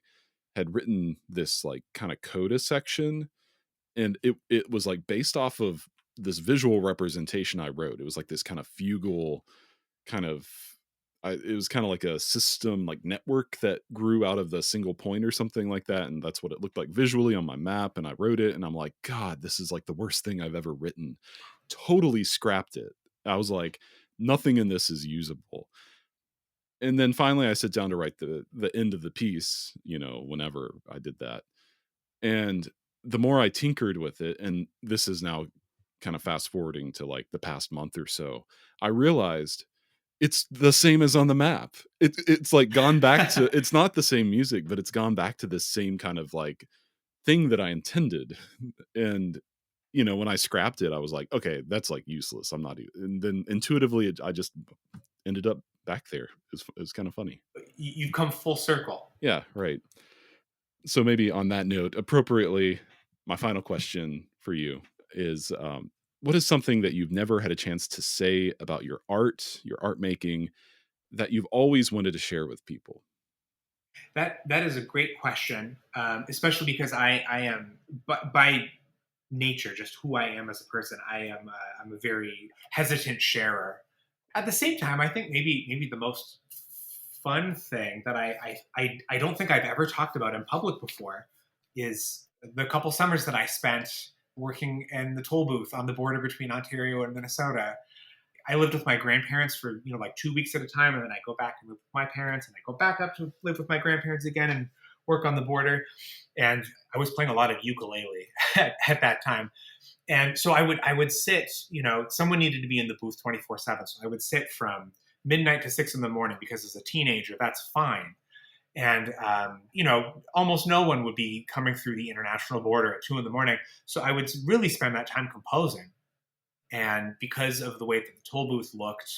[SPEAKER 2] had written this like kind of coda section, and it was like based off of this visual representation I wrote. It was like this kind of fugal kind of, it was kind of like a system, like network that grew out of the single point or something like that. And that's what it looked like visually on my map. And I wrote it, and I'm like, God, this is like the worst thing I've ever written. Totally scrapped it. I was like, nothing in this is usable. And then finally I sit down to write the end of the piece, whenever I did that. And the more I tinkered with it, and this is now kind of fast forwarding to like the past month or so, I realized it's the same as on the map. It's like gone back to, it's not the same music, but it's gone back to this same kind of like thing that I intended. And, when I scrapped it, I was like, okay, that's like useless. I'm not, and then intuitively, I just ended up back there. It was kind of funny.
[SPEAKER 1] You've come full circle.
[SPEAKER 2] Yeah, right. So maybe on that note, appropriately, my final question for you is, what is something that you've never had a chance to say about your art making, that you've always wanted to share with people?
[SPEAKER 1] That is a great question, especially because I am, by nature, just who I am as a person, I'm a very hesitant sharer. At the same time, I think maybe the most fun thing that I don't think I've ever talked about in public before is the couple summers that I spent working in the toll booth on the border between Ontario and Minnesota. I lived with my grandparents for like 2 weeks at a time, and then I go back and live with my parents, and I go back up to live with my grandparents again and work on the border. And I was playing a lot of ukulele at that time. And so I would sit, someone needed to be in the booth 24/7. So I would sit from midnight to 6 a.m. because as a teenager, that's fine. And, almost no one would be coming through the international border at 2 a.m. So I would really spend that time composing. And because of the way that the toll booth looked,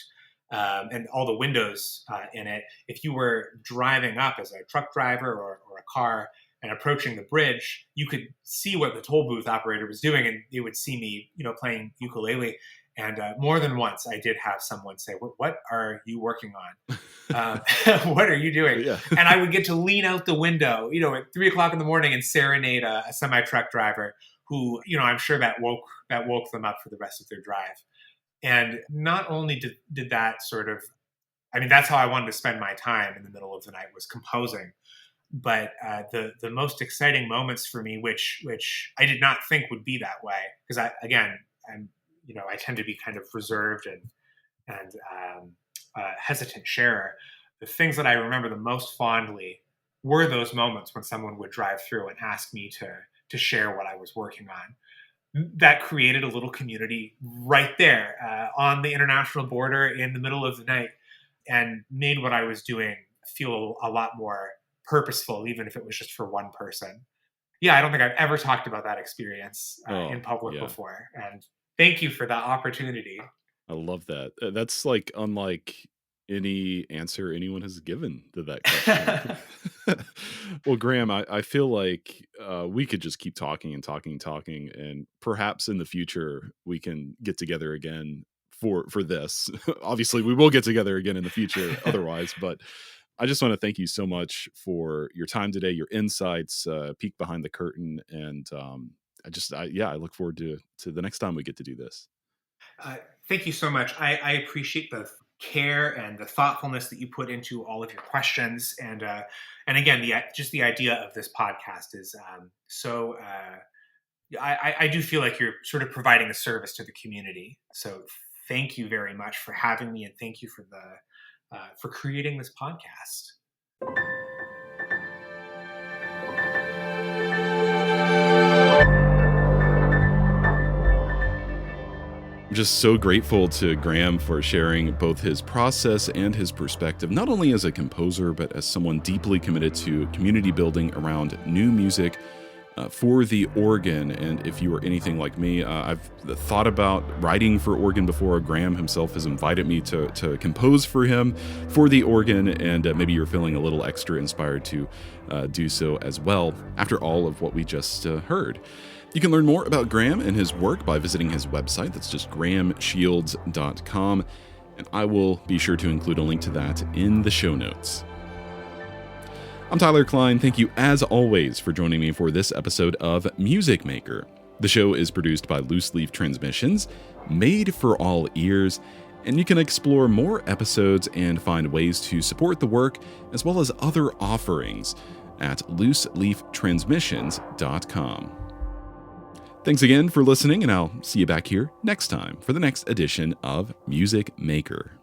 [SPEAKER 1] and all the windows in it, if you were driving up as a truck driver or a car and approaching the bridge, you could see what the toll booth operator was doing, and they would see me, playing ukulele. And more than once, I did have someone say, "What are you working on? What are you doing?"
[SPEAKER 2] Yeah.
[SPEAKER 1] And I would get to lean out the window, at 3 o'clock in the morning and serenade a semi truck driver who, I'm sure that woke them up for the rest of their drive. And not only did that sort of, that's how I wanted to spend my time in the middle of the night, was composing. But the most exciting moments for me, which I did not think would be that way, because I tend to be kind of reserved and hesitant sharer. The things that I remember the most fondly were those moments when someone would drive through and ask me to share what I was working on. That created a little community right there on the international border in the middle of the night, and made what I was doing feel a lot more purposeful, even if it was just for one person. Yeah, I don't think I've ever talked about that experience in public before. And thank you for that opportunity.
[SPEAKER 2] I love that. That's like unlike any answer anyone has given to that question. Well, Graeme, I feel like we could just keep talking and talking and talking, and perhaps in the future we can get together again for this. Obviously, we will get together again in the future otherwise, but I just want to thank you so much for your time today, your insights, peek behind the curtain, and I look forward to the next time we get to do this.
[SPEAKER 1] Thank you so much. I appreciate the care and the thoughtfulness that you put into all of your questions, and again, the idea of this podcast is so. I do feel like you're sort of providing a service to the community. So thank you very much for having me, and thank you for creating this podcast.
[SPEAKER 2] just so grateful to Graeme for sharing both his process and his perspective, not only as a composer, but as someone deeply committed to community building around new music for the organ. And if you are anything like me, I've thought about writing for organ before. Graeme himself has invited me to compose for him for the organ, and maybe you're feeling a little extra inspired to do so as well after all of what we just heard. You can learn more about Graeme and his work by visiting his website. That's just graemeshields.com, and I will be sure to include a link to that in the show notes. I'm Tyler Kline. Thank you, as always, for joining me for this episode of Music Maker. The show is produced by Loose Leaf Transmissions, made for all ears, and you can explore more episodes and find ways to support the work, as well as other offerings, at looseleaftransmissions.com. Thanks again for listening, and I'll see you back here next time for the next edition of Music Maker.